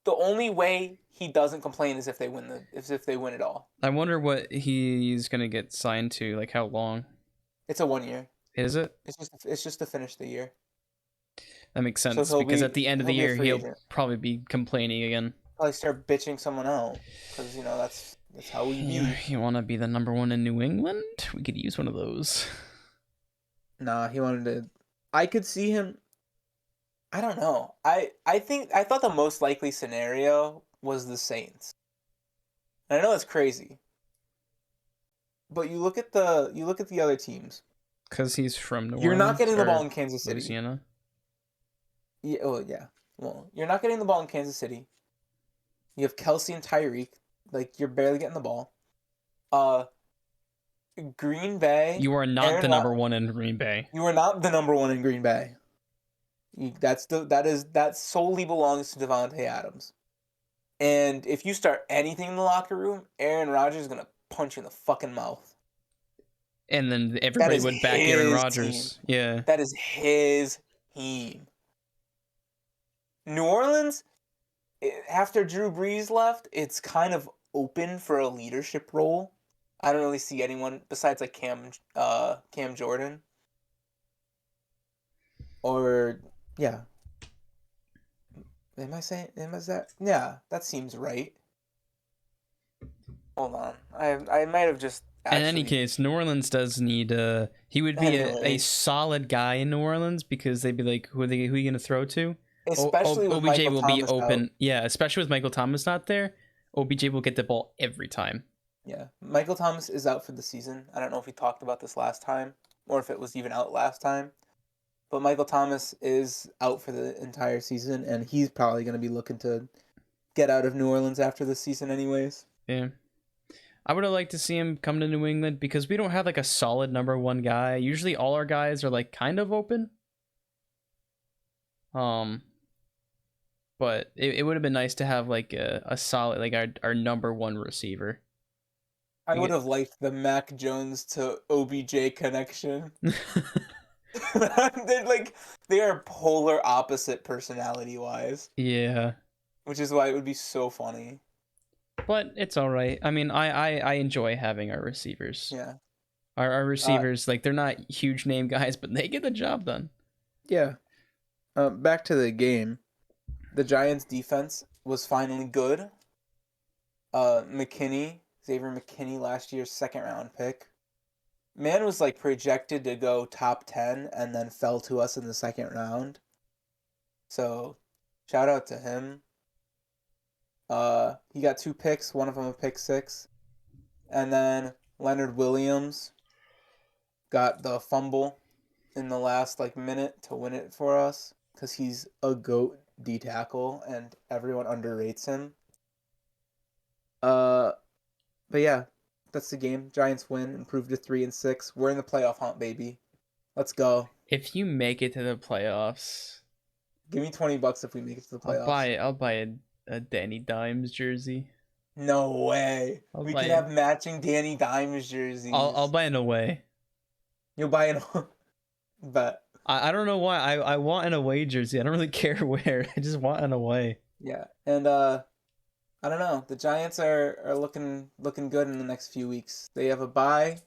the only way he doesn't complain is if they win it all. I wonder what he's gonna get signed to. Like how long? It's a 1 year. Is it? It's just to finish the year. That makes So sense because at the end of the he'll be a year free he'll agent. probably be complaining again. Probably start bitching someone out because that's how we be. You want to be the number one in New England? We could use one of those. Nah, he wanted to. I could see him. I don't know. I thought the most likely scenario was the Saints. And I know that's crazy. But you look at the other teams. Because he's from New Orleans. You're not getting the ball in Kansas City. Louisiana. Yeah, yeah. Well, you're not getting the ball in Kansas City. You have Kelsey and Tyreek. Like, you're barely getting the ball. Green Bay. You are not the number one in Green Bay. You are not the number one in Green Bay. That solely belongs to Devontae Adams. And if you start anything in the locker room, Aaron Rodgers is gonna punch you in the fucking mouth. And then everybody would back Aaron Rodgers. Team. Yeah. That is his team. New Orleans, after Drew Brees left, it's kind of open for a leadership role. I don't really see anyone besides like Cam Jordan. Or yeah. Am I that? Yeah, that seems right. Hold on. I might have just in any case, New Orleans does need he would be a solid guy in New Orleans because they'd be like, who are you gonna throw to? Especially with OBJ Michael will Thomas be open. out. Yeah, especially with Michael Thomas not there. OBJ will get the ball every time. Yeah. Michael Thomas is out for the season. I don't know if we talked about this last time or if it was even out last time. But Michael Thomas is out for the entire season, and he's probably going to be looking to get out of New Orleans after this season anyways. Yeah. I would have liked to see him come to New England because we don't have like a solid number one guy. Usually all our guys are like kind of open. But it would have been nice to have like a solid, like our number one receiver. I would have liked the Mac Jones to OBJ connection. They are polar opposite personality wise. Yeah. Which is why it would be so funny. But it's all right. I mean, I enjoy having our receivers. Yeah. Our receivers, like they're not huge name guys, but they get the job done. Yeah. Back to the game. The Giants defense was finally good. Xavier McKinney, last year's second round pick. Man was like projected to go top 10 and then fell to us in the second round. So, shout out to him. He got 2 picks, one of them a pick 6. And then Leonard Williams got the fumble in the last minute to win it for us because he's a GOAT D tackle and everyone underrates him. But yeah, that's the game. Giants win, improved to 3-6. We're in the playoff hunt, baby. Let's go. If you make it to the playoffs, give me $20 if we make it to the playoffs. I'll buy a Danny Dimes jersey. No way. We can have matching Danny Dimes jerseys. I'll buy an away. You'll buy an but I don't know why. I want an away jersey. I don't really care where. I just want an away. Yeah. And I don't know. The Giants are looking good in the next few weeks. They have a bye.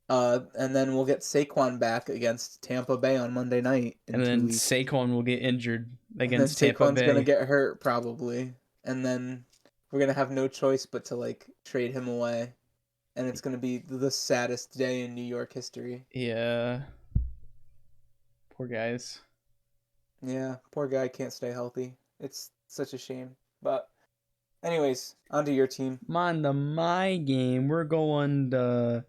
And then we'll get Saquon back against Tampa Bay on Monday night. And then Saquon will get injured against Tampa Bay. Saquon's gonna get hurt probably. And then we're gonna have no choice but to trade him away. And it's gonna be the saddest day in New York history. Yeah. Poor guys. Yeah, poor guy can't stay healthy. It's such a shame. But anyways, on to your team. On to my game. We're going to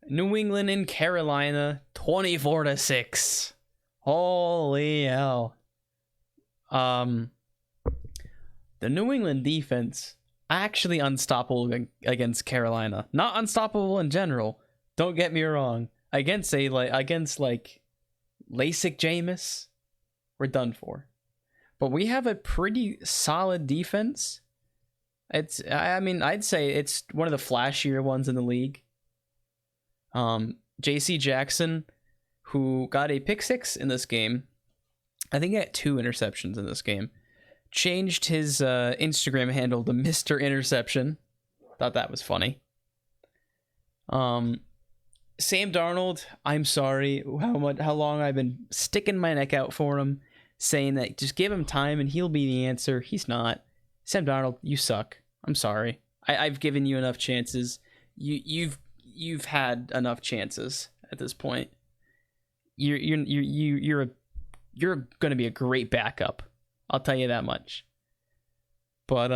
New England and Carolina 24-6. Holy hell. The New England defense actually unstoppable against Carolina. Not unstoppable in general. Don't get me wrong. Against LASIK Jameis, we're done for. But we have a pretty solid defense. I'd say it's one of the flashier ones in the league. JC Jackson, who got a pick six in this game. I think he got 2 interceptions in this game. Changed his Instagram handle to Mr. Interception. Thought that was funny. Sam Darnold, I'm sorry how long I've been sticking my neck out for him, saying that just give him time and he'll be the answer. He's not. Sam Darnold, you suck. I'm sorry. I've given you enough chances. You've had enough chances at this point. You're gonna be a great backup. I'll tell you that much. But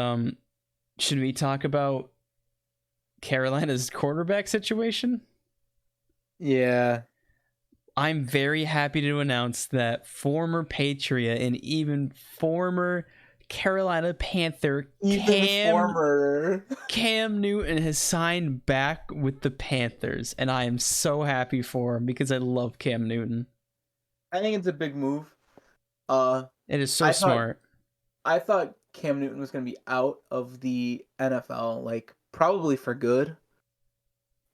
should we talk about Carolina's quarterback situation? Yeah. I'm very happy to announce that former Patriot and even former Carolina Panther Cam Newton has signed back with the Panthers, and I am so happy for him because I love Cam Newton. I think it's a big move. It is so smart. I thought Cam Newton was going to be out of the NFL, like probably for good.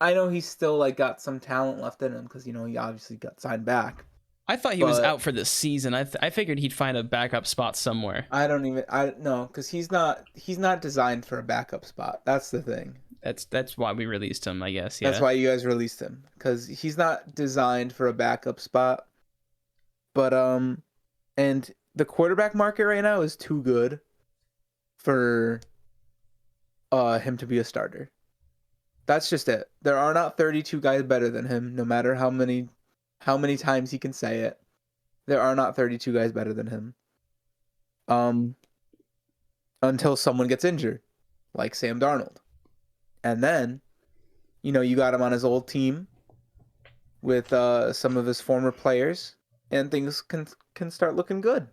I know he's still like got some talent left in him because he obviously got signed back. I thought he was out for the season. I figured he'd find a backup spot somewhere. I know because he's not designed for a backup spot. That's the thing. That's why we released him, I guess. Yeah. That's why you guys released him, because he's not designed for a backup spot. But and the quarterback market right now is too good for him to be a starter. That's just it. There are not 32 guys better than him, no matter how many times he can say it. There are not 32 guys better than him. Until someone gets injured, like Sam Darnold. And then, you got him on his old team with some of his former players, and things can start looking good.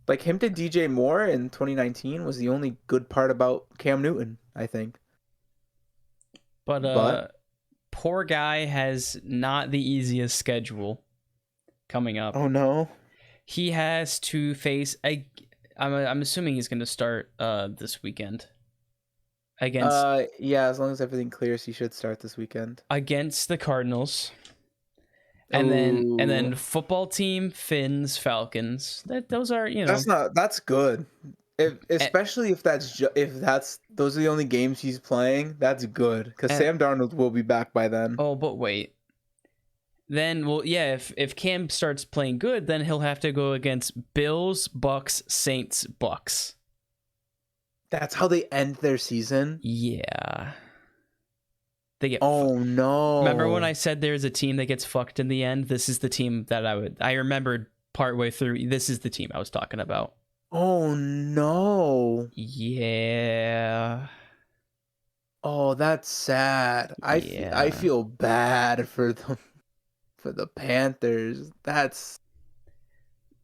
Like him to DJ Moore in 2019 was the only good part about Cam Newton, I think. But poor guy has not the easiest schedule coming up. Oh no. He has to face I'm assuming he's going to start this weekend. Against yeah, as long as everything clears, he should start this weekend. Against the Cardinals. And then football team, Finns, Falcons. Those are, That's good. Especially if those are the only games he's playing, that's good, because Sam Darnold will be back by then. Oh, but wait. Then, well, yeah, if Cam starts playing good, then he'll have to go against Bills, Bucks, Saints, Bucks. That's how they end their season? Yeah. They get Oh no. Remember when I said there's a team that gets fucked in the end? This is the team that I remembered partway through. This is the team I was talking about. Oh no. Yeah. Oh, that's sad. I feel bad for the Panthers. That's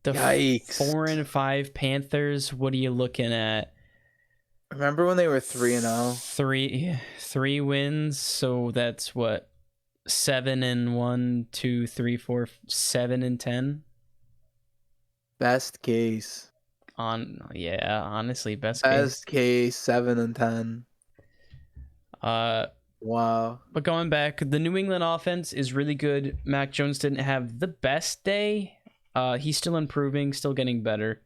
the yikes. 4-5 Panthers. What are you looking at? Remember when they were 3-0? Three wins. So that's what, 7-1, 2, 3, 4, 7-10. Best case. Honestly, best case 7-10. Wow. But going back, the New England offense is really good. Mac Jones didn't have the best day. He's still improving, still getting better.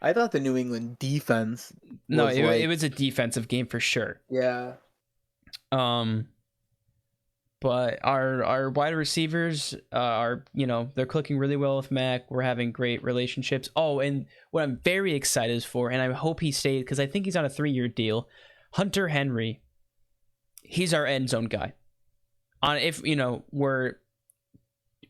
I thought the New England defense it was a defensive game for sure. Yeah. But our wide receivers are, they're clicking really well with Mac. We're having great relationships. Oh, and what I'm very excited for, and I hope he stays, because I think he's on a 3-year deal, Hunter Henry. He's our end zone guy. If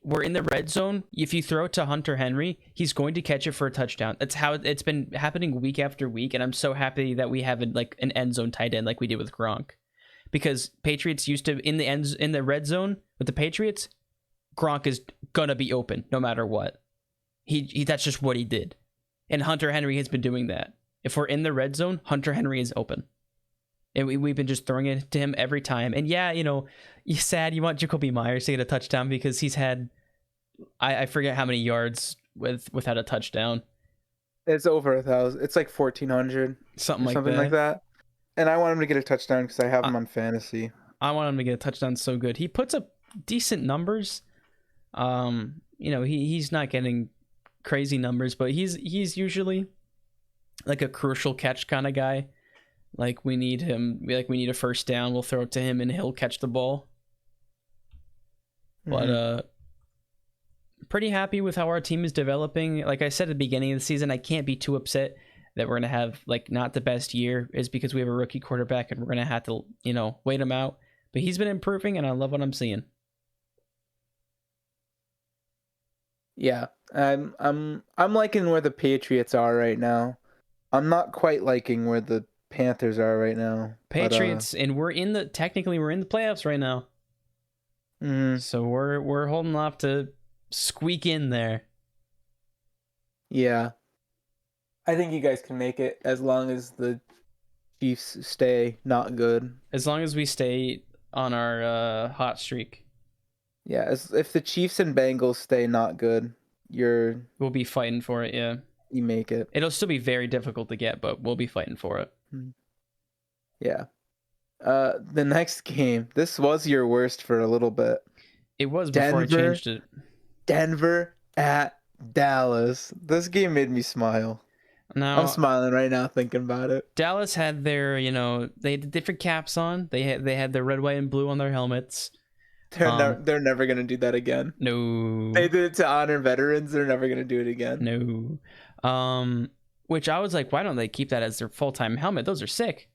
we're in the red zone, if you throw it to Hunter Henry, he's going to catch it for a touchdown. That's how it's been happening week after week, and I'm so happy that we have an end zone tight end like we did with Gronk. Because Patriots used to, in the red zone with the Patriots, Gronk is gonna be open no matter what. He that's just what he did. And Hunter Henry has been doing that. If we're in the red zone, Hunter Henry is open. And we've been just throwing it to him every time. And yeah, you're sad you want Jacoby Myers to get a touchdown because he's had, I forget how many yards without a touchdown. It's over 1,000. It's like 1,400. Something like that. And I want him to get a touchdown because I have him on fantasy. I want him to get a touchdown so good. He puts up decent numbers. He's not getting crazy numbers, but he's usually like a crucial catch kind of guy. Like we need him, we need a first down, we'll throw it to him and he'll catch the ball. But pretty happy with how our team is developing. Like I said at the beginning of the season, I can't be too upset that we're gonna have like not the best year, is because we have a rookie quarterback and we're gonna have to, wait him out. But he's been improving and I love what I'm seeing. Yeah, I'm liking where the Patriots are right now. I'm not quite liking where the Panthers are right now. Patriots, and technically we're in the playoffs right now. So we're holding off to squeak in there. Yeah. I think you guys can make it as long as the Chiefs stay not good. As long as we stay on our hot streak. Yeah, if the Chiefs and Bengals stay not good, we'll be fighting for it, yeah. You make it. It'll still be very difficult to get, but we'll be fighting for it. Yeah. The next game, this was your worst for a little bit. It was before I changed it. Denver at Dallas. This game made me smile. Now, I'm smiling right now thinking about it. Dallas had their, they had different caps on. They had their red, white, and blue on their helmets. They're never gonna do that again. No. They did it to honor veterans. They're never gonna do it again. No. Which I was like, why don't they keep that as their full-time helmet? Those are sick.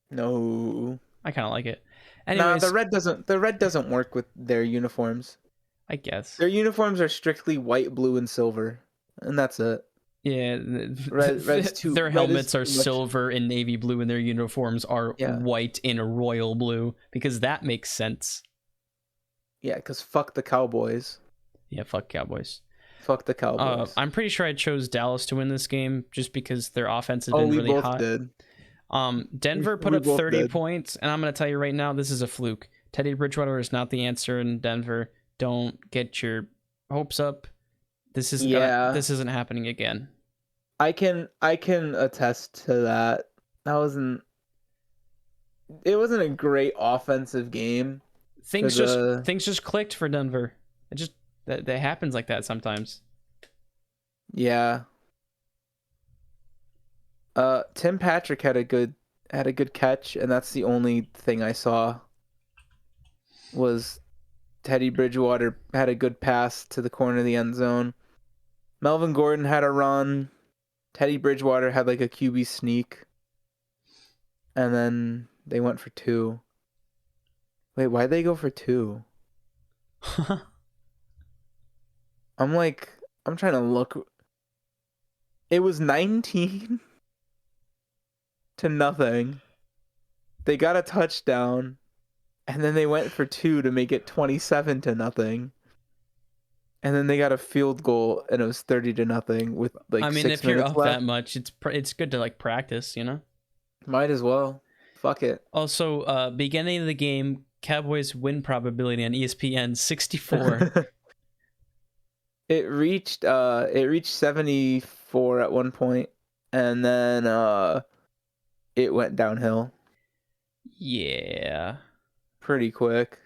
No. I kind of like it. Anyways, the red doesn't work with their uniforms. I guess their uniforms are strictly white, blue, and silver, and that's it. Yeah, their helmets are silver and navy blue, and their uniforms are white and royal blue, because that makes sense. Yeah, because fuck the Cowboys. Yeah, fuck Cowboys. Fuck the Cowboys. I'm pretty sure I chose Dallas to win this game just because their offense has been really hot. Did. Denver put up 30 points, and I'm going to tell you right now, this is a fluke. Teddy Bridgewater is not the answer in Denver. Don't get your hopes up. This isn't happening again. I can attest to that. It wasn't a great offensive game. Things just clicked for Denver. That happens like that sometimes. Yeah. Tim Patrick had a good catch, and that's the only thing I saw. Was Teddy Bridgewater had a good pass to the corner of the end zone. Melvin Gordon had a run. Teddy Bridgewater had like a QB sneak. And then they went for 2. Wait, why'd they go for 2? I'm trying to look. It was 19 to nothing. They got a touchdown, and then they went for 2 to make it 27 to nothing. And then they got a field goal, and it was 30 to nothing with like 6 minutes left. If you're up that much, it's good to like practice, Might as well. Fuck it. Also, beginning of the game, Cowboys win probability on ESPN 64. It reached 74 at one point, and then it went downhill. Yeah. Pretty quick.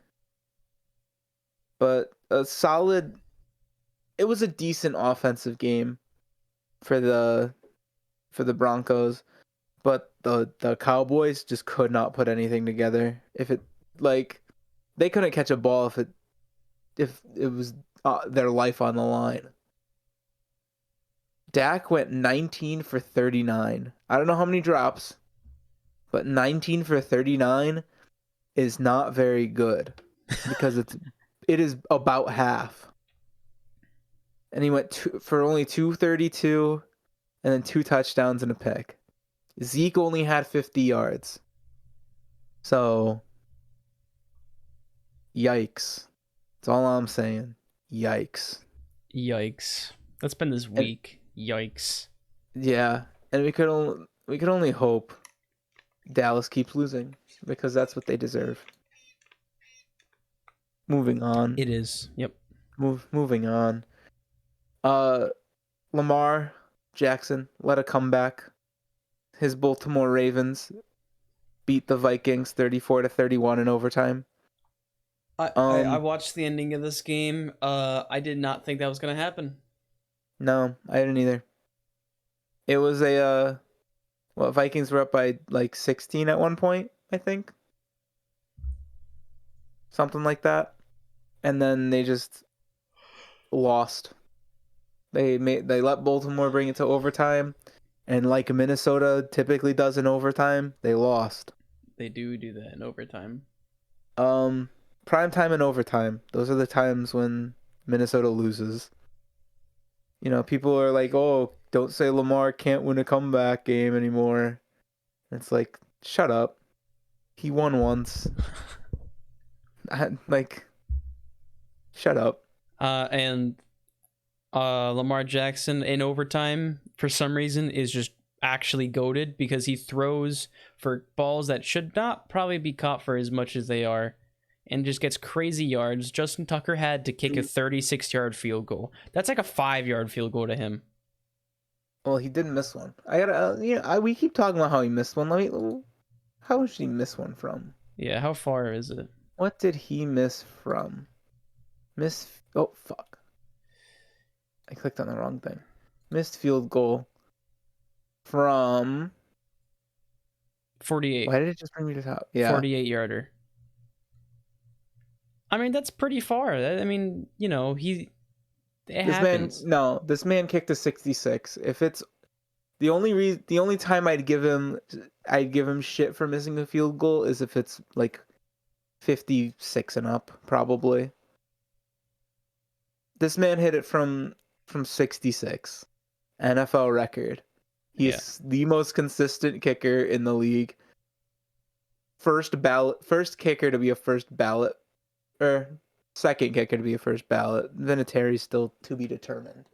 But it was a decent offensive game for the Broncos, but the Cowboys just could not put anything together. They couldn't catch a ball if it was their life on the line. Dak went 19 for 39. I don't know how many drops, but 19 for 39 is not very good because it is about half. And he went for only 232 and then 2 touchdowns and a pick. Zeke only had 50 yards. So, yikes. That's all I'm saying. Yikes. That's been this week. Yikes. Yeah, and we could only hope Dallas keeps losing, because that's what they deserve. Moving on. It is. Yep. Moving on. Lamar Jackson led a comeback. His Baltimore Ravens beat the Vikings 34-31 in overtime. I watched the ending of this game. I did not think that was gonna happen. No, I didn't either. It was a well, Vikings were up by like 16 at one point, I think. Something like that. And then they just lost. They let Baltimore bring it to overtime, and like Minnesota typically does in overtime, they lost. They do that in overtime. Prime time and overtime. Those are the times when Minnesota loses. You know, people are like, "Oh, don't say Lamar can't win a comeback game anymore." It's like, shut up. He won once. Like, shut up. And Lamar Jackson in overtime for some reason is just actually goated because he throws for balls that should not probably be caught for as much as they are, and just gets crazy yards. Justin Tucker had to kick a 36-yard field goal. That's like a 5-yard field goal to him. Well, he didn't miss one. I gotta, we keep talking about how he missed one. How did he miss one from? Yeah, how far is it? What did he miss from? Oh, fuck. I clicked on the wrong thing. Missed field goal from 48. Why did it just bring me to top? Yeah. 48-yarder. I mean, that's pretty far. I mean, it happens. This man kicked a 66. If it's the only time I'd give him shit for missing a field goal is if it's like 56 and up, probably. This man hit it from 66. NFL record. He's the most consistent kicker in the league. First kicker to be a first ballot, or second kicker to be a first ballot. Vinatieri's still to be determined.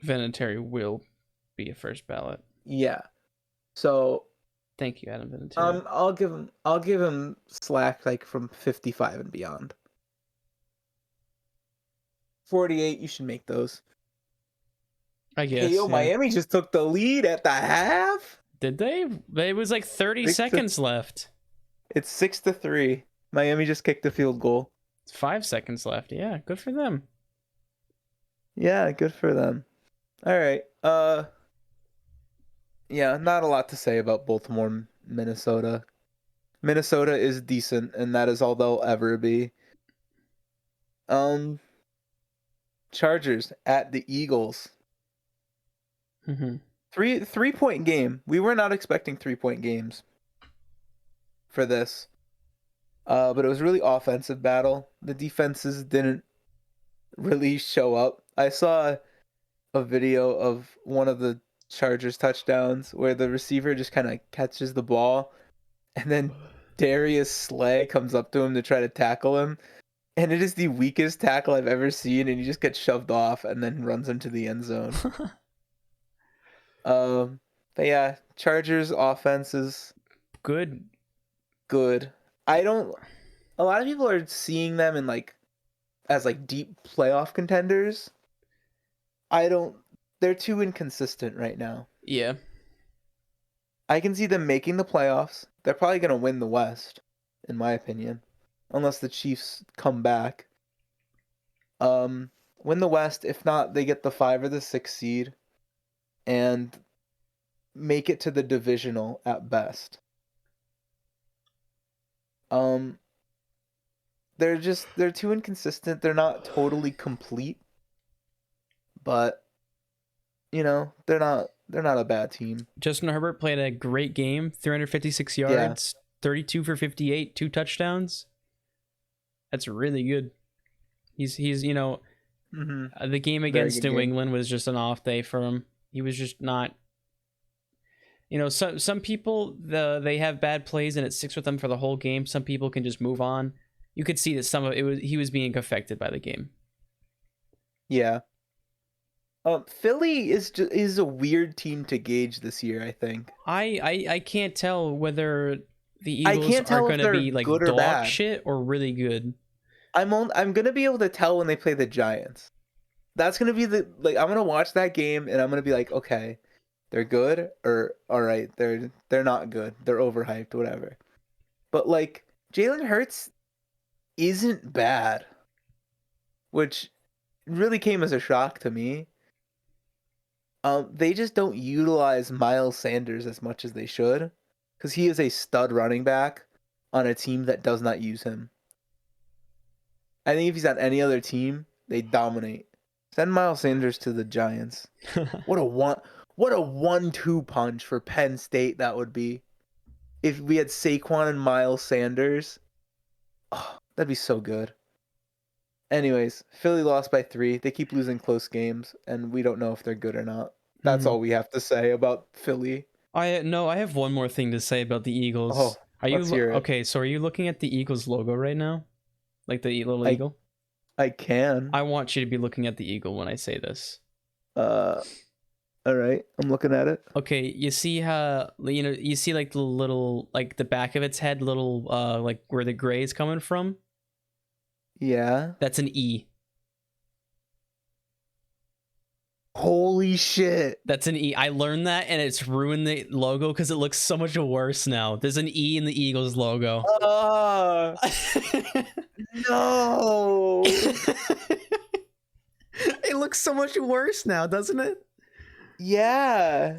Vinatieri will be a first ballot. Yeah. So thank you, Adam Vinatieri. I'll give him slack like from 55 and beyond. 48, you should make those. I guess. Hey, Miami just took the lead at the half. Did they? It was like 30 seconds left. It's 6-3. Miami just kicked the field goal. It's 5 seconds left. Yeah, good for them. Yeah, good for them. All right. Yeah, not a lot to say about Baltimore, Minnesota. Minnesota is decent, and that is all they'll ever be. Chargers at the Eagles. Mm-hmm. 3-point game. We were not expecting 3-point games for this. But it was really offensive battle. The defenses didn't really show up. I saw a video of one of the Chargers touchdowns where the receiver just kind of catches the ball, and then Darius Slay comes up to him to try to tackle him, and it is the weakest tackle I've ever seen, and he just gets shoved off and then runs into the end zone. But yeah, Chargers offense is good. A lot of people are seeing them in as deep playoff contenders. They're too inconsistent right now. Yeah. I can see them making the playoffs. They're probably going to win the West, in my opinion, unless the Chiefs come back. Win the West. If not, they get the 5 or the 6 seed and make it to the divisional at best. They're too inconsistent. They're not totally complete, but they're not a bad team. Justin Herbert played a great game, 356 yards, 32 for 58, 2 touchdowns. That's really good. He's the game against New England was just an off day for him. He was just not. Some people they have bad plays and it sticks with them for the whole game. Some people can just move on. You could see that some of he was being affected by the game. Yeah. Philly is a weird team to gauge this year, I think. I can't tell whether the Eagles are going to be like dog shit or really good. I'm going to be able to tell when they play the Giants. That's going to be I'm going to watch that game and I'm going to be like, okay, they're good, or all right, they're not good. They're overhyped, whatever. But Jalen Hurts isn't bad, which really came as a shock to me. They just don't utilize Miles Sanders as much as they should, because he is a stud running back on a team that does not use him. I think if he's on any other team, they dominate. Send Miles Sanders to the Giants. What a 1-2 punch for Penn State that would be. If we had Saquon and Miles Sanders, oh, that'd be so good. Anyways, Philly lost by 3. They keep losing close games, and we don't know if they're good or not. That's all we have to say about Philly. I have one more thing to say about the Eagles. Oh, let's hear it. Okay, so are you looking at the Eagles logo right now? Like the little eagle? I can. I want you to be looking at the eagle when I say this. All right, I'm looking at it. Okay, you see how, you see like the little, like the back of its head, little like where the gray is coming from? Yeah. That's an E. Holy shit. That's an E. I learned that, and it's ruined the logo because it looks so much worse now. There's an E in the Eagles logo. No. It looks so much worse now, doesn't it? Yeah.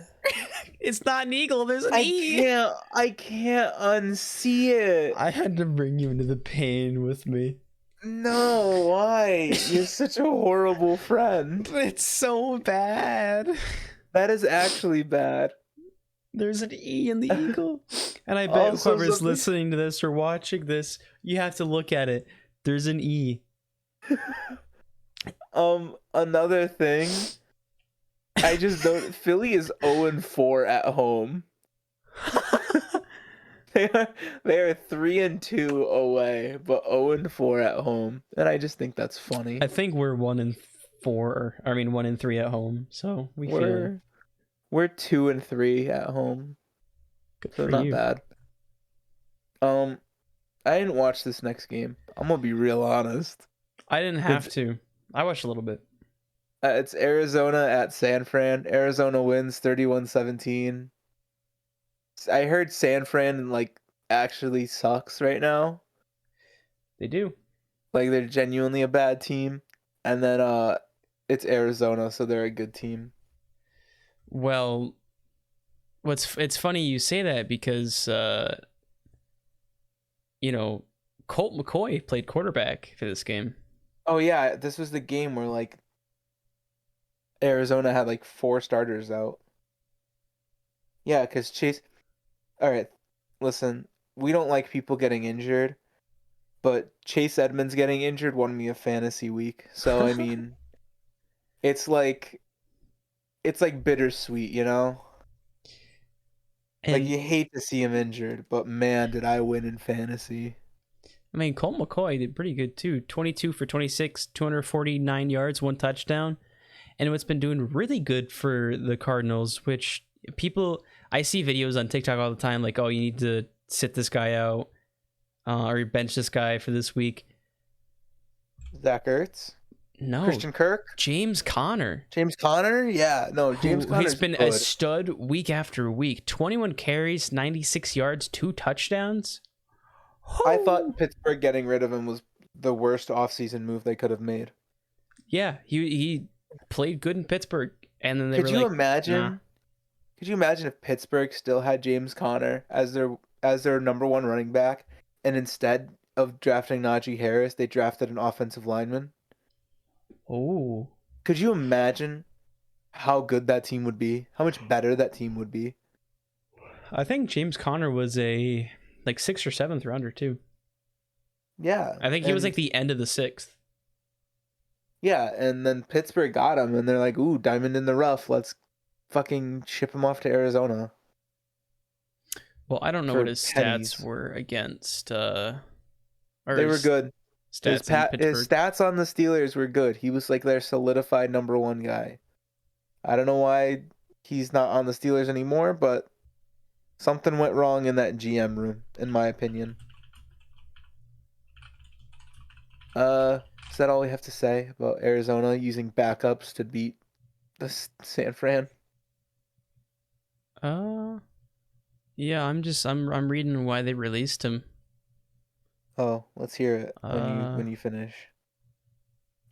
It's not an eagle. There's an E. I can't unsee it. I had to bring you into the pain with me. No, why? You're such a horrible friend. It's so bad. That is actually bad. There's an E in the eagle. And I bet whoever's listening to this or watching this, you have to look at it. There's an E. Another thing. I just don't. Philly is 0-4 at home. They are 3-2 away, but 0-4 at home, and I just think that's funny. I think we're 1-4. I mean 1-3 at home, so we're 2-3 at home. Good so for not you. Bad. I didn't watch this next game. I'm gonna be real honest. I didn't have to. I watched a little bit. It's Arizona at San Fran. Arizona wins 31-17. I heard San Fran actually sucks right now. They do. Like they're genuinely a bad team. And then it's Arizona, so they're a good team. Well, it's funny you say that because Colt McCoy played quarterback for this game. Oh yeah, this was the game where Arizona had 4 starters out. Yeah, because Chase. All right, listen, we don't like people getting injured, but Chase Edmonds getting injured won me a fantasy week. So I mean, it's like bittersweet, you know? And you hate to see him injured, but man, did I win in fantasy. I mean, Colt McCoy did pretty good too. 22 for 26, 249 yards, 1 touchdown. And what's been doing really good for the Cardinals, which I see videos on TikTok all the time, like, oh, you need to sit this guy out or bench this guy for this week. Zach Ertz? No. Christian Kirk? James Conner. James Conner? Yeah, no, James Conner. He's been a stud week after week. 21 carries, 96 yards, 2 touchdowns. I thought Pittsburgh getting rid of him was the worst offseason move they could have made. Yeah, he played good in Pittsburgh, and then Could you imagine if Pittsburgh still had James Conner as their number 1 running back, and instead of drafting Najee Harris, they drafted an offensive lineman? Oh. Could you imagine how good that team would be? How much better that team would be? I think James Conner was a 6th or 7th rounder too. Yeah. I think he was the end of the 6th. Yeah, and then Pittsburgh got him, and they're like, ooh, diamond in the rough. Let's fucking ship him off to Arizona. Well, I don't know what his stats were against. They were good. His stats on the Steelers were good. He was their solidified number 1 guy. I don't know why he's not on the Steelers anymore, but something went wrong in that GM room, in my opinion. Is that all we have to say about Arizona using backups to beat the San Fran? Yeah, I'm reading why they released him. Oh, let's hear it Uh, when you finish.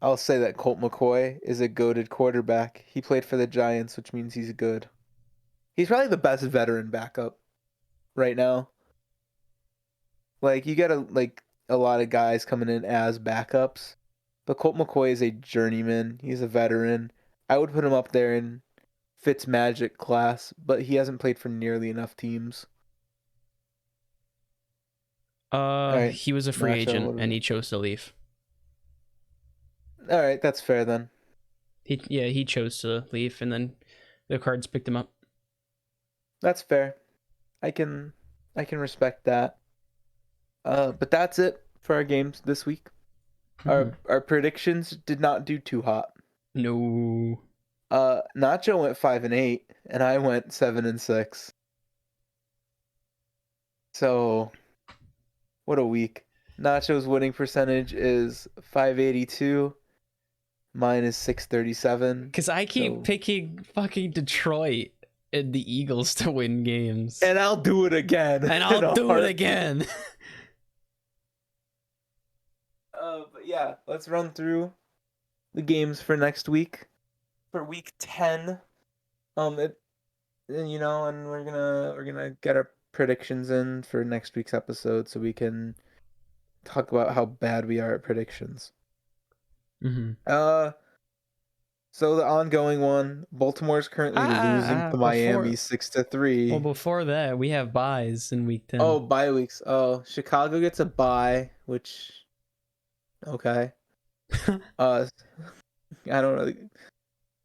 I'll say that Colt McCoy is a goated quarterback. He played for the Giants, which means he's good. He's probably the best veteran backup right now. Like you get a lot of guys coming in as backups, but Colt McCoy is a journeyman. He's a veteran. I would put him up there in Fitz Magic class, but he hasn't played for nearly enough teams. All right, he was a free Nacho, agent what do and we? he chose to leave. All right, that's fair then. He chose to leave, and then the Cards picked him up. That's fair. I can I can respect that. But that's it for our games this week. Mhm. Our predictions did not do too hot. No. Nacho went 5-8, and I went 7-6. So what a week. Nacho's winning percentage is 582. Mine is 637. Because I keep So picking fucking Detroit and the Eagles to win games. and I'll do it again. And in I'll a do it heartbeat. again. But yeah, let's run through the games for next week. For week 10. It you know, and we're gonna get our predictions in for next week's episode so we can talk about how bad we are at predictions. Mm-hmm. So the ongoing one, Baltimore's currently losing to Miami 6-3. Before that, we have buys in week 10. Oh, bye weeks. Oh, Chicago gets a bye, which okay. I don't really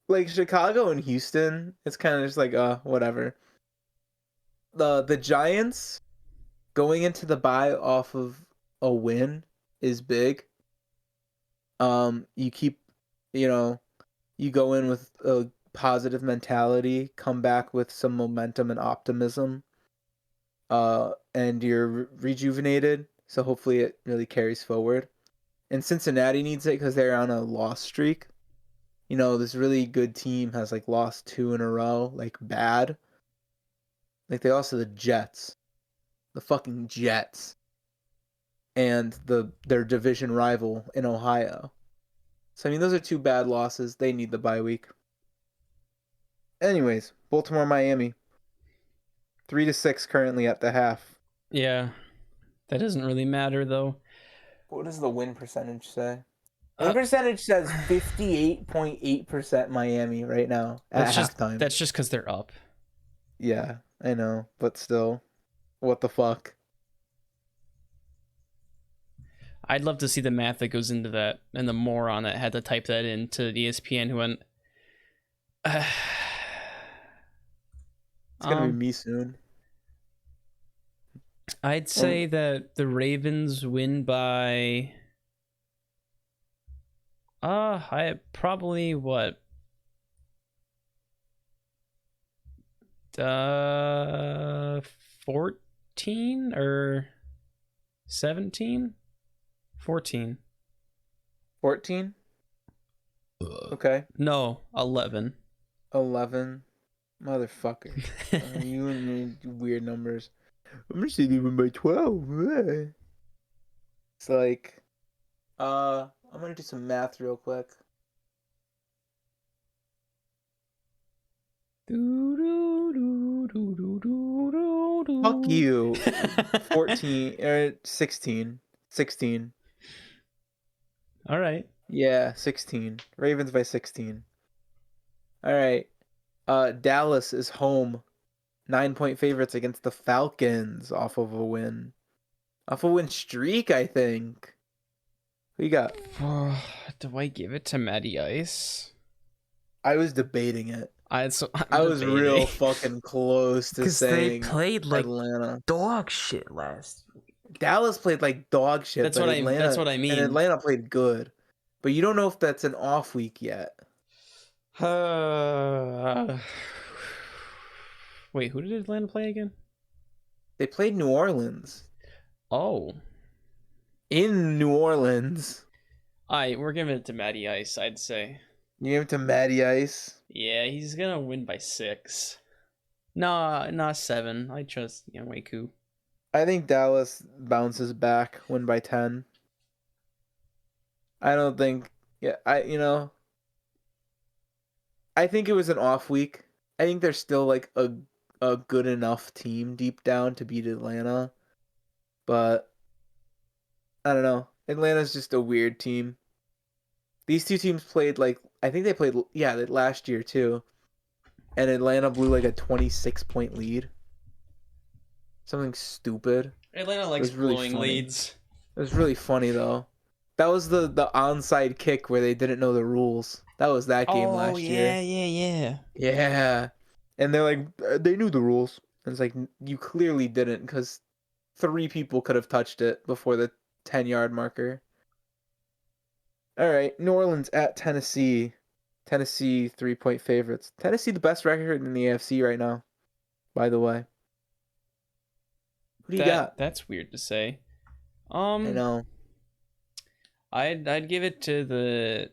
like Chicago and Houston. It's kind of just like whatever. The Giants going into the bye off of a win is big. You keep, you know, you go in with a positive mentality, come back with some momentum and optimism, and you're rejuvenated. So hopefully it really carries forward. And Cincinnati needs it because they're on a loss streak. You know, this really good team has like lost 2 in a row, like bad. Like they lost to the Jets, the fucking Jets, and their division rival in Ohio. So I mean, those are 2 bad losses. They need the bye week. Anyways, Baltimore, Miami, 3-6 currently at the half. Yeah. That doesn't really matter, though. What does the win percentage say? Win percentage says 58.8% Miami right now at halftime. That's just because they're up. Yeah, I know, but still, what the fuck? I'd love to see the math that goes into that, and the moron that had to type that into ESPN who went, It's gonna be me soon. I'd say that the Ravens win by I probably what 14 or 17? 14. 14? Okay. No, 11. 11. Motherfucker. You and your weird numbers. I'm gonna say they win by 12. It's like, I'm gonna do some math real quick. Fuck you. 14 or 16. 16. All right. Yeah, 16. Ravens by 16. All right. Dallas is home. 9-point favorites against the Falcons off of a win. Off a win streak, I think. Who you got? Do I give it to Matty Ice? I was debating it. I was real fucking close to saying they played like Atlanta. dog shit last week. Dallas played like dog shit. That's but what Atlanta, that's what I mean. And Atlanta played good. But you don't know if that's an off week yet. Wait, who did Atlanta play again? They played New Orleans. Oh. In New Orleans. Alright, we're giving it to Matty Ice, I'd say. You gave it to Matty Ice? Yeah, he's gonna win by 6. Nah, 7. I trust Waku. I think Dallas bounces back, win by 10. I don't think. Yeah, I think it was an off week. I think they're still like a good enough team deep down to beat Atlanta, but I don't know. Atlanta's just a weird team. These two teams played like I think they played last year too, and Atlanta blew like a 26-point lead. Something stupid. Atlanta It likes was really blowing funny. leads. It was really funny though. That was the onside kick where they didn't know the rules. That was that game Oh last year. yeah. Yeah. And they're like, they knew the rules. And it's like, you clearly didn't because three people could have touched it before the 10-yard marker. All right. New Orleans at Tennessee. Tennessee 3-point favorites. Tennessee, the best record in the AFC right now, by the way. Who do you got? That's weird to say. I know. I'd give it to the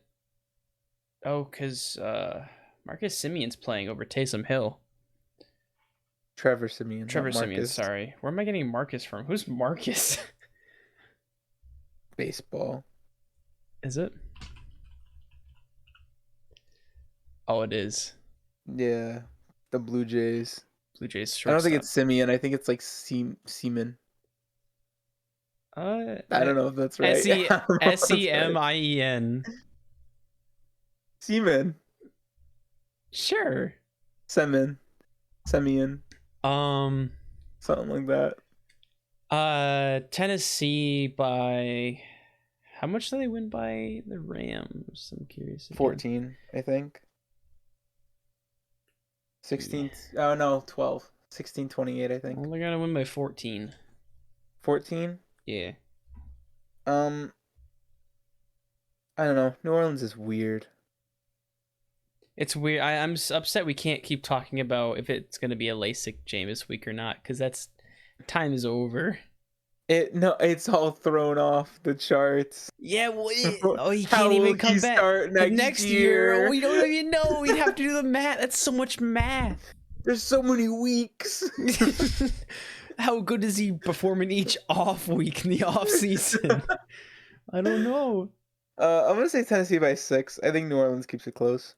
cause Marcus Simeon's playing over Taysom Hill. Trevor Simeon, Trevor not Simeon, Marcus. sorry. Where am I getting Marcus from? Who's Marcus? Baseball. Is it? Oh, it is. Yeah. The Blue Jays. Blue Jays I don't shortstop. think it's Simeon. I think it's like Seaman. I don't know if that's right. Semien. Seaman. Sure. Semen. Semyon. Um. Something like that. Tennessee by how much do they win by the Rams? I'm curious. Again. 14, I think. 16. Yeah. Oh no, 12. 16-28, I think. Well, they're gonna win by 14. 14? Yeah. I don't know. New Orleans is weird. It's weird. I'm upset we can't keep talking about if it's gonna be a LASIK Jameis week or not, because that's time is over. It's all thrown off the charts. Yeah, he How can't even will come he back start next year. year? We don't even know. We'd have to do the math. That's so much math. There's so many weeks. How good is he performing each off week in the off season? I don't know. I'm gonna say Tennessee by 6. I think New Orleans keeps it close.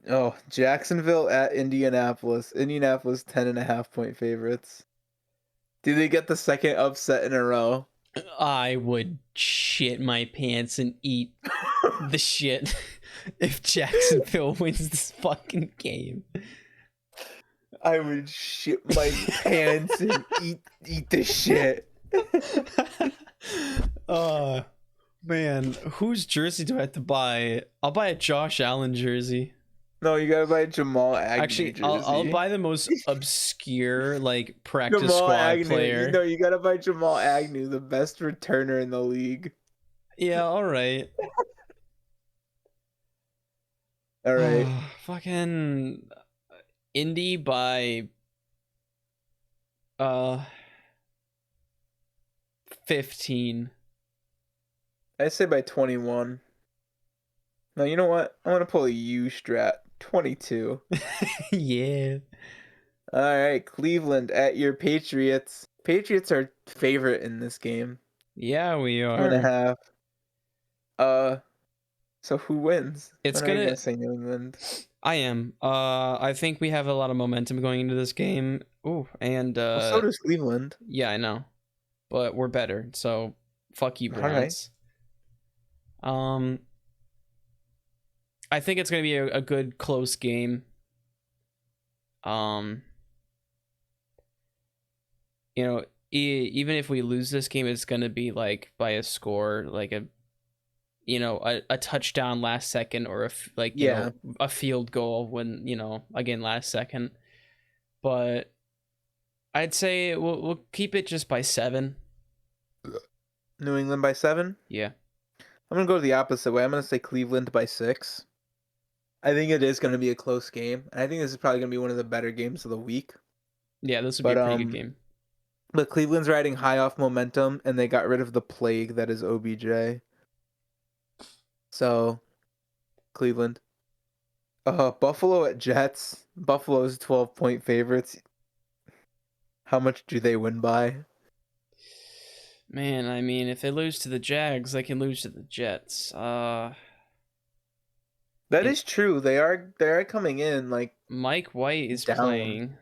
Oh, Jacksonville at Indianapolis. Indianapolis 10.5-point favorites. Do they get the second upset in a row? I would shit my pants and eat the shit if Jacksonville wins this fucking game. I would shit my pants and eat the shit. Man, whose jersey do I have to buy? I'll buy a Josh Allen jersey. No, you gotta buy Jamal Agnew jersey. I'll buy the most obscure like practice Jamal squad Agnew. player. No, you gotta buy Jamal Agnew, the best returner in the league. Yeah, all right. All right. Fucking Indy by 15. I say by 21. No, you know what? I'm gonna pull a U strat. 22. Yeah. All right, Cleveland at your Patriots. Patriots are favorite in this game. Yeah, we are. 2.5. So who wins? It's When are you gonna gonna say New England? I am. I think we have a lot of momentum going into this game. Ooh, and Well, so does Cleveland. yeah, I know. But we're better, so fuck you, Browns. All right. I think it's gonna be a good close game. You know, even if we lose this game, it's gonna be like by a score, like a touchdown last second, or a field goal when again last second. But I'd say we'll keep it just by 7. New England by 7. Yeah. I'm gonna go the opposite way. I'm gonna say Cleveland by 6. I think it is gonna be a close game, and I think this is probably gonna be one of the better games of the week. Yeah, this would be a pretty good game. But Cleveland's riding high off momentum, and they got rid of the plague that is OBJ. So, Cleveland. Buffalo at Jets. Buffalo's 12-point favorites. How much do they win by? Man, I mean, if they lose to the Jags, they can lose to the Jets. That And is true. They are coming in like Mike White is down. playing,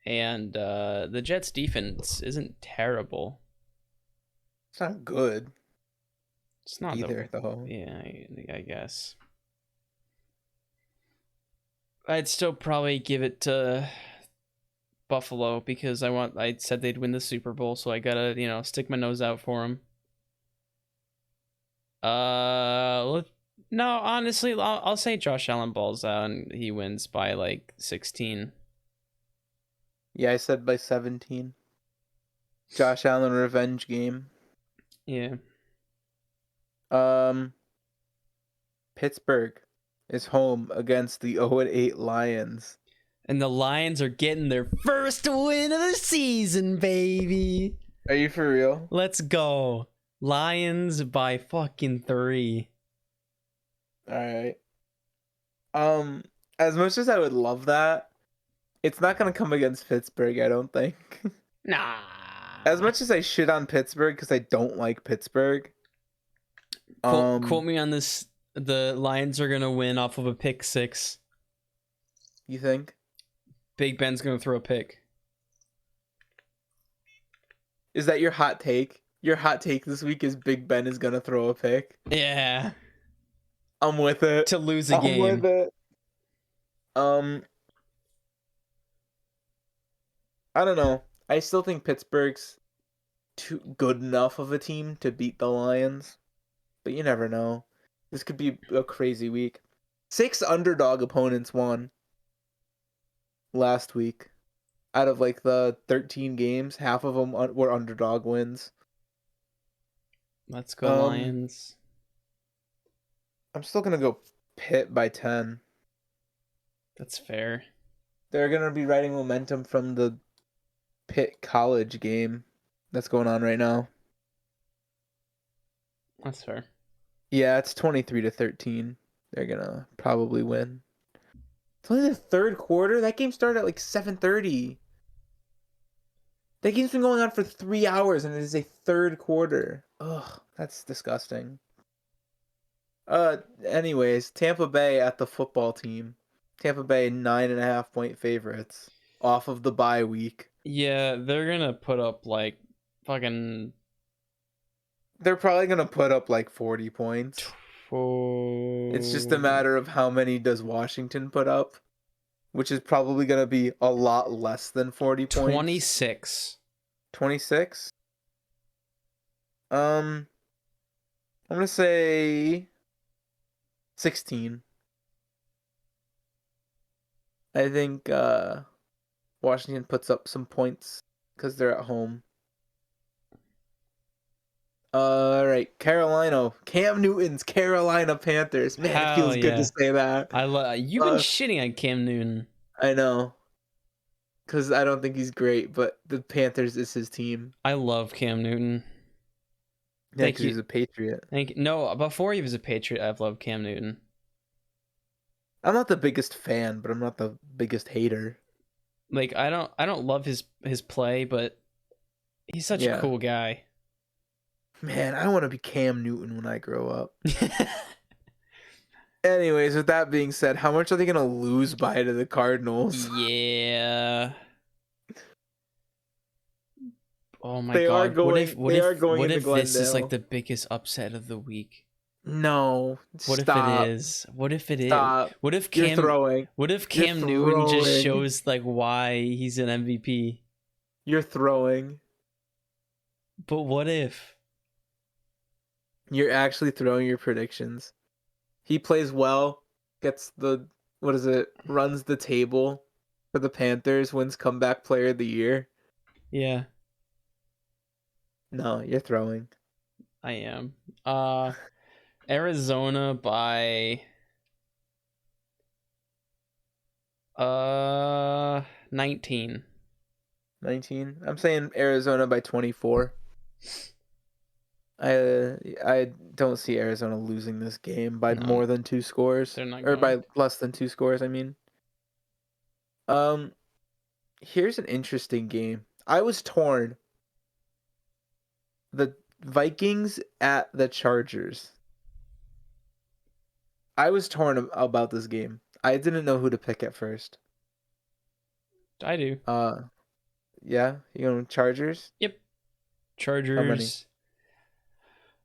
and the Jets' defense isn't terrible. It's not good It's not either, though. Yeah, I guess. I'd still probably give it to Buffalo because I said they'd win the Super Bowl, so I gotta stick my nose out for them. No, honestly, I'll say Josh Allen balls out and he wins by like 16. Yeah, I said by 17. Josh Allen revenge game. Yeah. Pittsburgh is home against the 0-8 Lions. And the Lions are getting their first win of the season, baby. Are you for real? Let's go. Lions by fucking 3. All right. As much as I would love that, it's not gonna come against Pittsburgh, I don't think. Nah. As much as I shit on Pittsburgh because I don't like Pittsburgh. Quote me on this. The Lions are gonna win off of a pick 6. You think? Big Ben's gonna throw a pick. Is that your hot take? Your hot take this week is Big Ben is gonna throw a pick. Yeah. I'm with it. To lose a game. I'm with it. I don't know. I still think Pittsburgh's too good enough of a team to beat the Lions, but you never know. This could be a crazy week. 6 underdog opponents won last week. Out of like the 13 games, half of them were underdog wins. Let's go Lions. I'm still gonna go Pitt by 10. That's fair. They're gonna be riding momentum from the Pitt College game that's going on right now. That's fair. Yeah, it's 23-13. They're gonna probably win. It's only the third quarter. That game started at like 7:30. That game's been going on for 3 hours, and it is a third quarter. Ugh, that's disgusting. Anyways, Tampa Bay at the football team. Tampa Bay 9.5-point favorites off of the bye week. Yeah, they're gonna put up like fucking. They're probably gonna put up like 40 points. It's just a matter of how many does Washington put up, which is probably gonna be a lot less than 40 points. 26. 26? I'm gonna say 16. I think Washington puts up some points because they're at home. All right, Cam Newton's Carolina Panthers. Man, it feels good to say that. You've been shitting on Cam Newton. I know, because I don't think he's great, but the Panthers is his team. I love Cam Newton. Yeah, because he's a Patriot. No, before he was a Patriot, I've loved Cam Newton. I'm not the biggest fan, but I'm not the biggest hater. Like I don't love his play, but he's such a cool guy. Man, I want to be Cam Newton when I grow up. Anyways, with that being said, how much are they gonna lose by to the Cardinals? Yeah. Oh my God! What if this is like the biggest upset of the week? No. What if it is? What if it is? What if You're throwing? What if Cam Newton just shows like why he's an MVP? You're throwing. But what if? You're actually throwing your predictions. He plays well, gets runs the table for the Panthers, wins comeback player of the year. Yeah. No, you're throwing. I am. Arizona by 19. 19? I'm saying Arizona by 24. I don't see Arizona losing this game by more than 2 scores. They're not or by less than 2 scores, I mean. Here's an interesting game. I was torn. The Vikings at the Chargers. I was torn about this game. I didn't know who to pick at first. I do. Yeah, you know Chargers. Yep. How many? Chargers.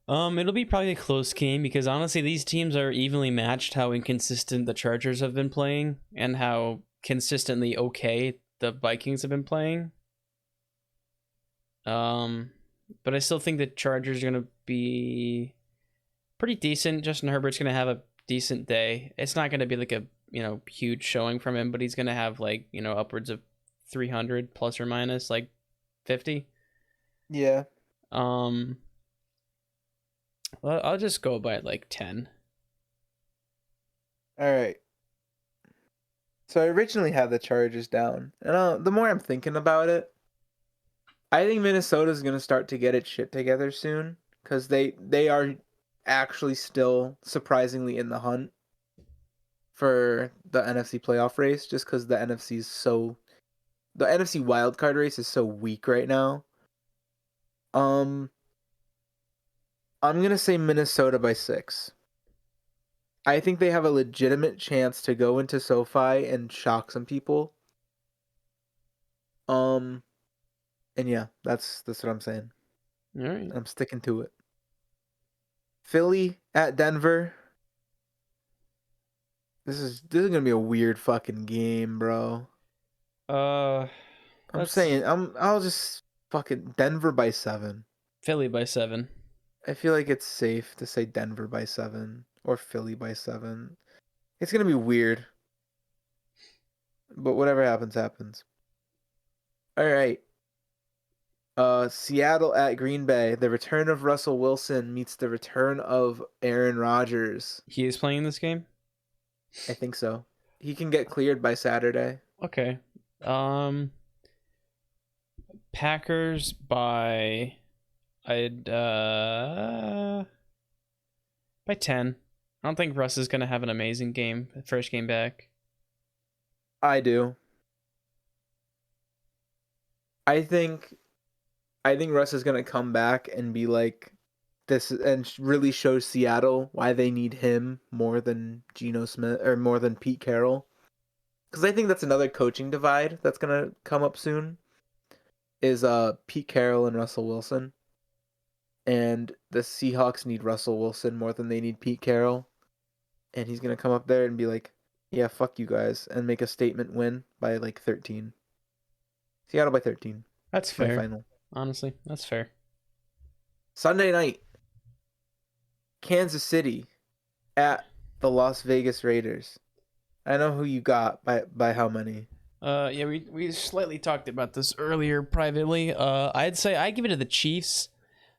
It'll be probably a close game because honestly, these teams are evenly matched. How inconsistent the Chargers have been playing, and how consistently okay the Vikings have been playing. But I still think the Chargers are gonna be pretty decent. Justin Herbert's gonna have a decent day. It's not gonna be like a huge showing from him, but he's gonna have like upwards of 300 plus or minus like 50. Yeah. Well, I'll just go by like 10. All right. So I originally had the Chargers down, and the more I'm thinking about it, I think Minnesota's gonna start to get its shit together soon because they are actually still surprisingly in the hunt for the NFC playoff race, just because the NFC wildcard race is so weak right now. I'm gonna say Minnesota by 6. I think they have a legitimate chance to go into SoFi and shock some people. And yeah, that's what I'm saying. All right. I'm sticking to it. Philly at Denver. This is gonna be a weird fucking game, bro. I'm saying I'll just fucking Denver by 7. Philly by 7. I feel like it's safe to say Denver by 7 or Philly by 7. It's gonna be weird, but whatever happens, happens. All right. Seattle at Green Bay. The return of Russell Wilson meets the return of Aaron Rodgers. He is playing this game? I think so. He can get cleared by Saturday. Okay. Packers by by 10. I don't think Russ is going to have an amazing game, first game back. I do. I think Russ is gonna come back and be like this and really show Seattle why they need him more than Geno Smith or more than Pete Carroll. Because I think that's another coaching divide that's gonna come up soon. Is Pete Carroll and Russell Wilson. And the Seahawks need Russell Wilson more than they need Pete Carroll. And he's gonna come up there and be like, yeah, fuck you guys, and make a statement win by like 13. Seattle by 13. That's fair. My final. Honestly, that's fair. Sunday night, Kansas City at the Las Vegas Raiders. I know who you got by how many. Yeah, we slightly talked about this earlier privately. I'd say I give it to the Chiefs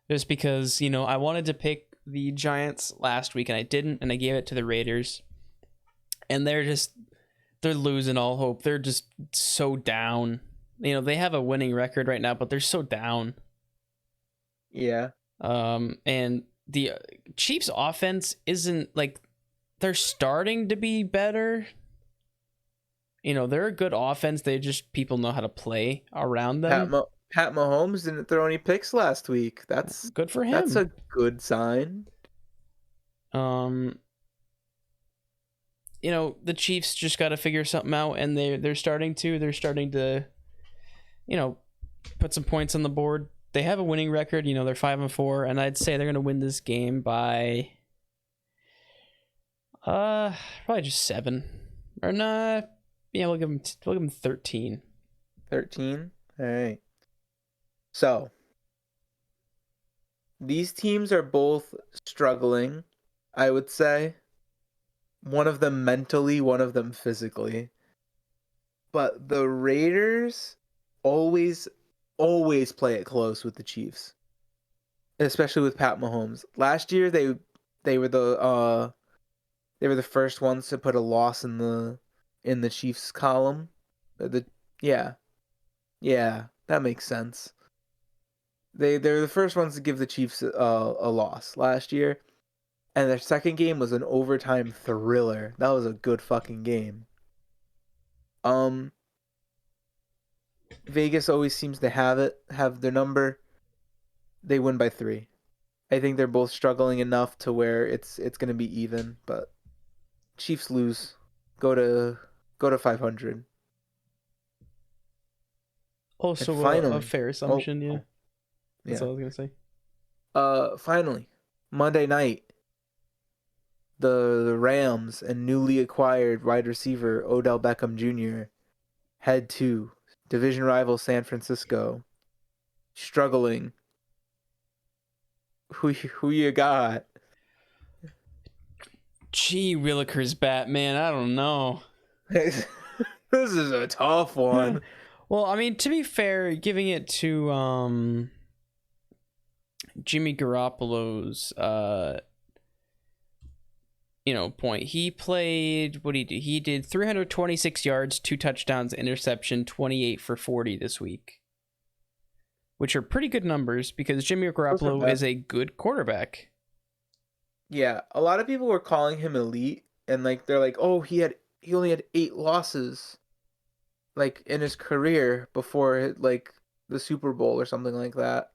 just because, I wanted to pick the Giants last week and I didn't, and I gave it to the Raiders. And they're losing all hope. They're just so down. They have a winning record right now, but they're so down. Yeah. And the Chiefs offense isn't like they're starting to be better. They're a good offense. They just people know how to play around them. Pat Mahomes didn't throw any picks last week. That's good for him. That's a good sign. The Chiefs just got to figure something out, and they're starting to. They're starting to, put some points on the board. They have a winning record. They're 5-4, and I'd say they're gonna win this game by probably just 7 or not. Yeah, we'll give them 13. 13. All right. So these teams are both struggling, I would say. One of them mentally, one of them physically. But the Raiders always play it close with the Chiefs, especially with Pat Mahomes. Last year they were the first ones to put a loss in the Chiefs column. Yeah, that makes sense. They're the first ones to give the Chiefs a loss last year, and their second game was an overtime thriller. That was a good fucking game. Vegas always seems to have their number. They win by 3. I think they're both struggling enough to where it's going to be even, but Chiefs lose. Go to 500. Also, And a finally, fair assumption, yeah. That's yeah. all I was gonna say. Finally, Monday night, the Rams and newly acquired wide receiver Odell Beckham Jr. head to division rival San Francisco, struggling. Who you got? Gee, Willikers Batman, I don't know. This is a tough one. Well, I mean, to be fair, giving it to Jimmy Garoppolo's point. He played, what did he do? He did 326 yards, 2 touchdowns, interception, 28 for 40 this week. Which are pretty good numbers because Jimmy Garoppolo is a good quarterback. Yeah, a lot of people were calling him elite, and like they're like, "Oh, he only had 8 losses, like in his career before like the Super Bowl or something like that."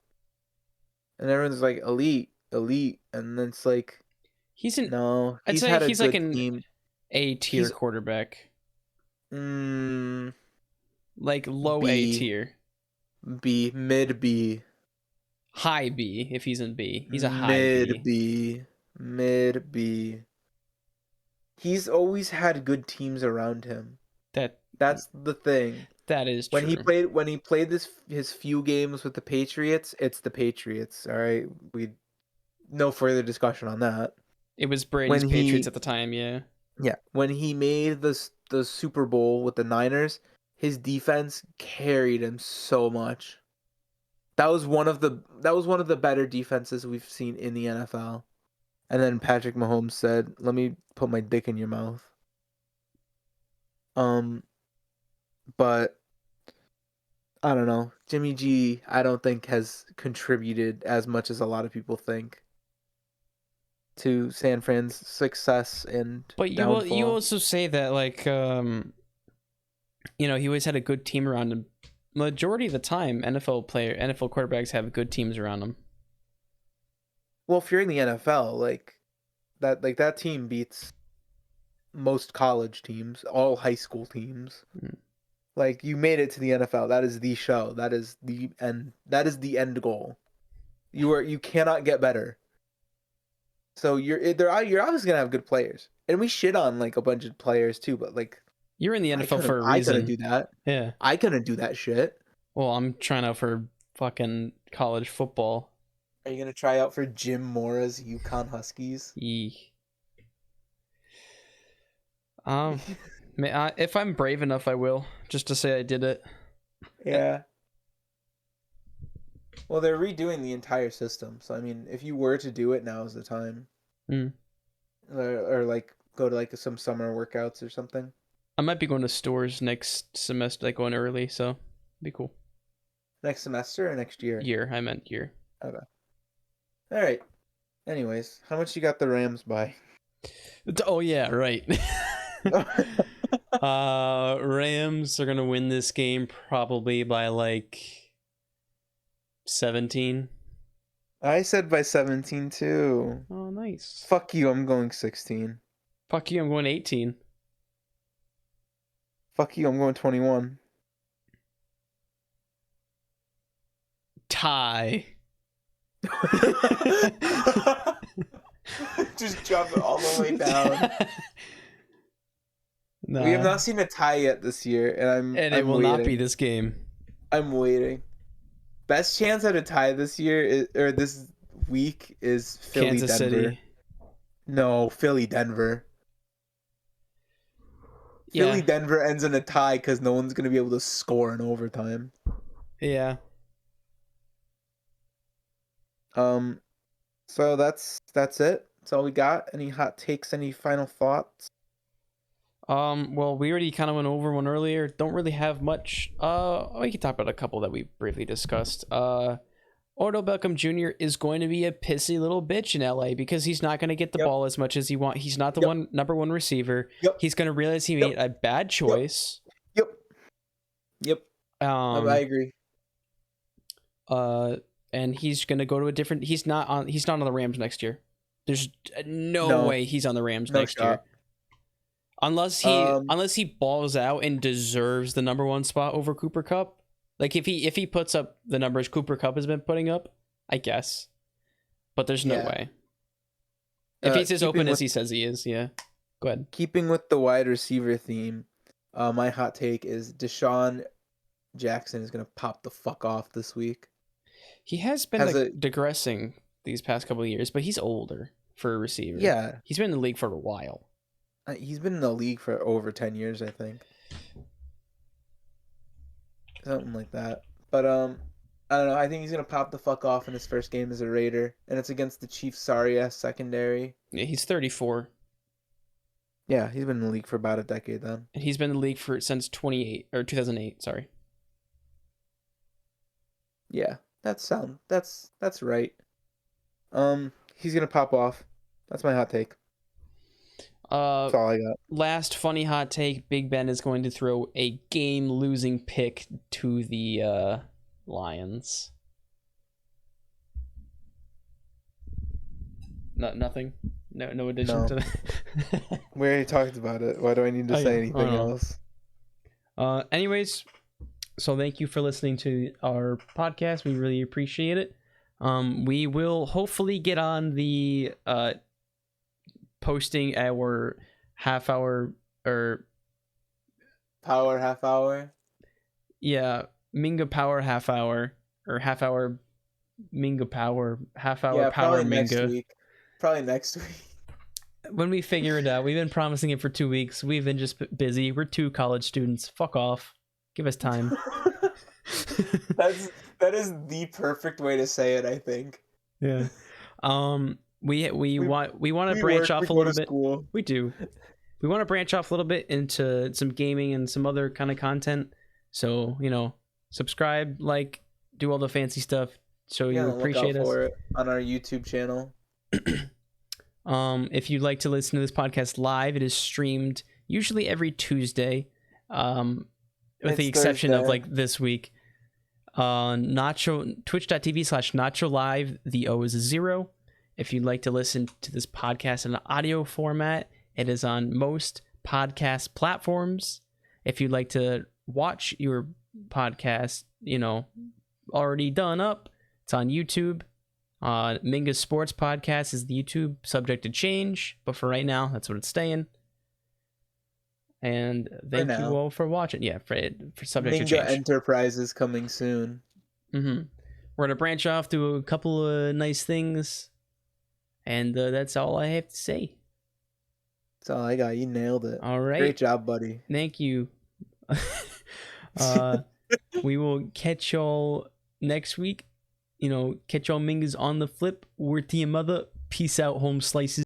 And everyone's like, "Elite, elite," and then it's like, He's an no, I'd he's say had a he's like good an team. A tier He's quarterback, like low B, A tier, B, mid B, high B if he's in B. He's a high mid B. B, mid B. He's always had good teams around him. That's the thing. That is When true. he played his few games with the Patriots, it's the Patriots. All right, we no further discussion on that. It was Brady's Patriots at the time, yeah. Yeah, when he made the Super Bowl with the Niners, his defense carried him so much. That was one of the better defenses we've seen in the NFL. And then Patrick Mahomes said, "Let me put my dick in your mouth." But I don't know. Jimmy G, I don't think has contributed as much as a lot of people think to San Fran's success and But you downfall. also say that like he always had a good team around him. Majority of the time, NFL quarterbacks have good teams around them. Well, if you're in the NFL, that team beats most college teams, all high school teams. Mm. Like you made it to the NFL. That is the show. That is the end. That is the end goal. You cannot get better. So you're obviously gonna have good players, and we shit on like a bunch of players too. But like you're in the NFL for a reason. I couldn't do that. Yeah, I couldn't do that shit. Well, I'm trying out for fucking college football. Are you gonna try out for Jim Mora's UConn Huskies? If I'm brave enough, I will, just to say I did it. Yeah. Well, they're redoing the entire system, so I mean, if you were to do it, now is the time. Or like go to like some summer workouts or something. I might be going to stores next semester, like going early, so it'd be cool. Next semester or next year? Year, I meant year. Okay. All right. Anyways, how much you got the Rams by? Oh yeah, right. Rams are gonna win this game probably by like 17. I said by 17 too. Oh, nice. Fuck you, I'm going 16. Fuck you, I'm going 18. Fuck you, I'm going 21. Tie. Just jump it all the way down. Nah. We have not seen a tie yet this year, and it will waiting. Not be this game. I'm waiting. Best chance at a tie this year or this week is Philly Kansas Denver. City. No, Philly Denver. Yeah. Philly Denver ends in a tie because no one's gonna be able to score in overtime. Yeah. So that's it. That's all we got. Any hot takes? Any final thoughts? Well, we already kind of went over one earlier. Don't really have much. We can talk about a couple that we briefly discussed. Odell Beckham Jr. is going to be a pissy little bitch in LA because he's not going to get the ball as much as he wants. He's not the number one receiver. He's going to realize he made a bad choice. Yep. I agree. And he's gonna go to a different. He's not on the Rams next year. There's no No, way he's on the Rams no next year. shot. Unless he balls out and deserves the number 1 spot over Cooper Kupp. Like if he puts up the numbers Cooper Kupp has been putting up, I guess. But there's no way. If he's as open as he says he is, yeah. Go ahead. Keeping with the wide receiver theme, my hot take is Deshaun Jackson is gonna pop the fuck off this week. He has been digressing these past couple of years, but he's older for a receiver. Yeah. He's been in the league for a while. He's been in the league for over 10 years, I think. Something like that. But I don't know. I think he's gonna pop the fuck off in his first game as a Raider, and it's against the Chiefs' sorry-ass secondary. Yeah, he's 34. Yeah, he's been in the league for about a decade then. And he's been in the league since 2008. Sorry. Yeah, that's right. He's gonna pop off. That's my hot take. That's all I got. Last funny hot take: Big Ben is going to throw a game-losing pick to the Lions. Nothing. No addition to that. We already talked about it. Why do I need to say anything else? Anyways, so thank you for listening to our podcast. We really appreciate it. We will hopefully get on the posting our half hour or power half hour. Yeah, Minga power half hour or half hour Minga power half hour power Minga. Probably next week. When we figure it out, we've been promising it for 2 weeks. We've been just busy. We're 2 college students. Fuck off. Give us time. That is the perfect way to say it, I think. Yeah. We want to branch off a little bit. School. We do. We want to branch off a little bit into some gaming and some other kind of content. So, subscribe, like, do all the fancy stuff. So you appreciate us. For it on our YouTube channel. If you'd like to listen to this podcast live, it is streamed usually every Tuesday. With the exception of like this week. Twitch.tv/Nacho Live. The O is a 0. If you'd like to listen to this podcast in an audio format, it is on most podcast platforms. If you'd like to watch your podcast, already done up, it's on YouTube. Minga Sports Podcast is the YouTube, subject to change, but for right now, that's what it's staying. And thank you all for watching. Yeah, for subject to change. Minga Enterprises coming soon. Mm-hmm. We're gonna branch off to a couple of nice things, and that's all I have to say. That's all I got. You nailed it. All right. Great job, buddy. Thank you. We will catch y'all next week. Catch y'all Mingas on the flip. We're to your mother. Peace out, home slices.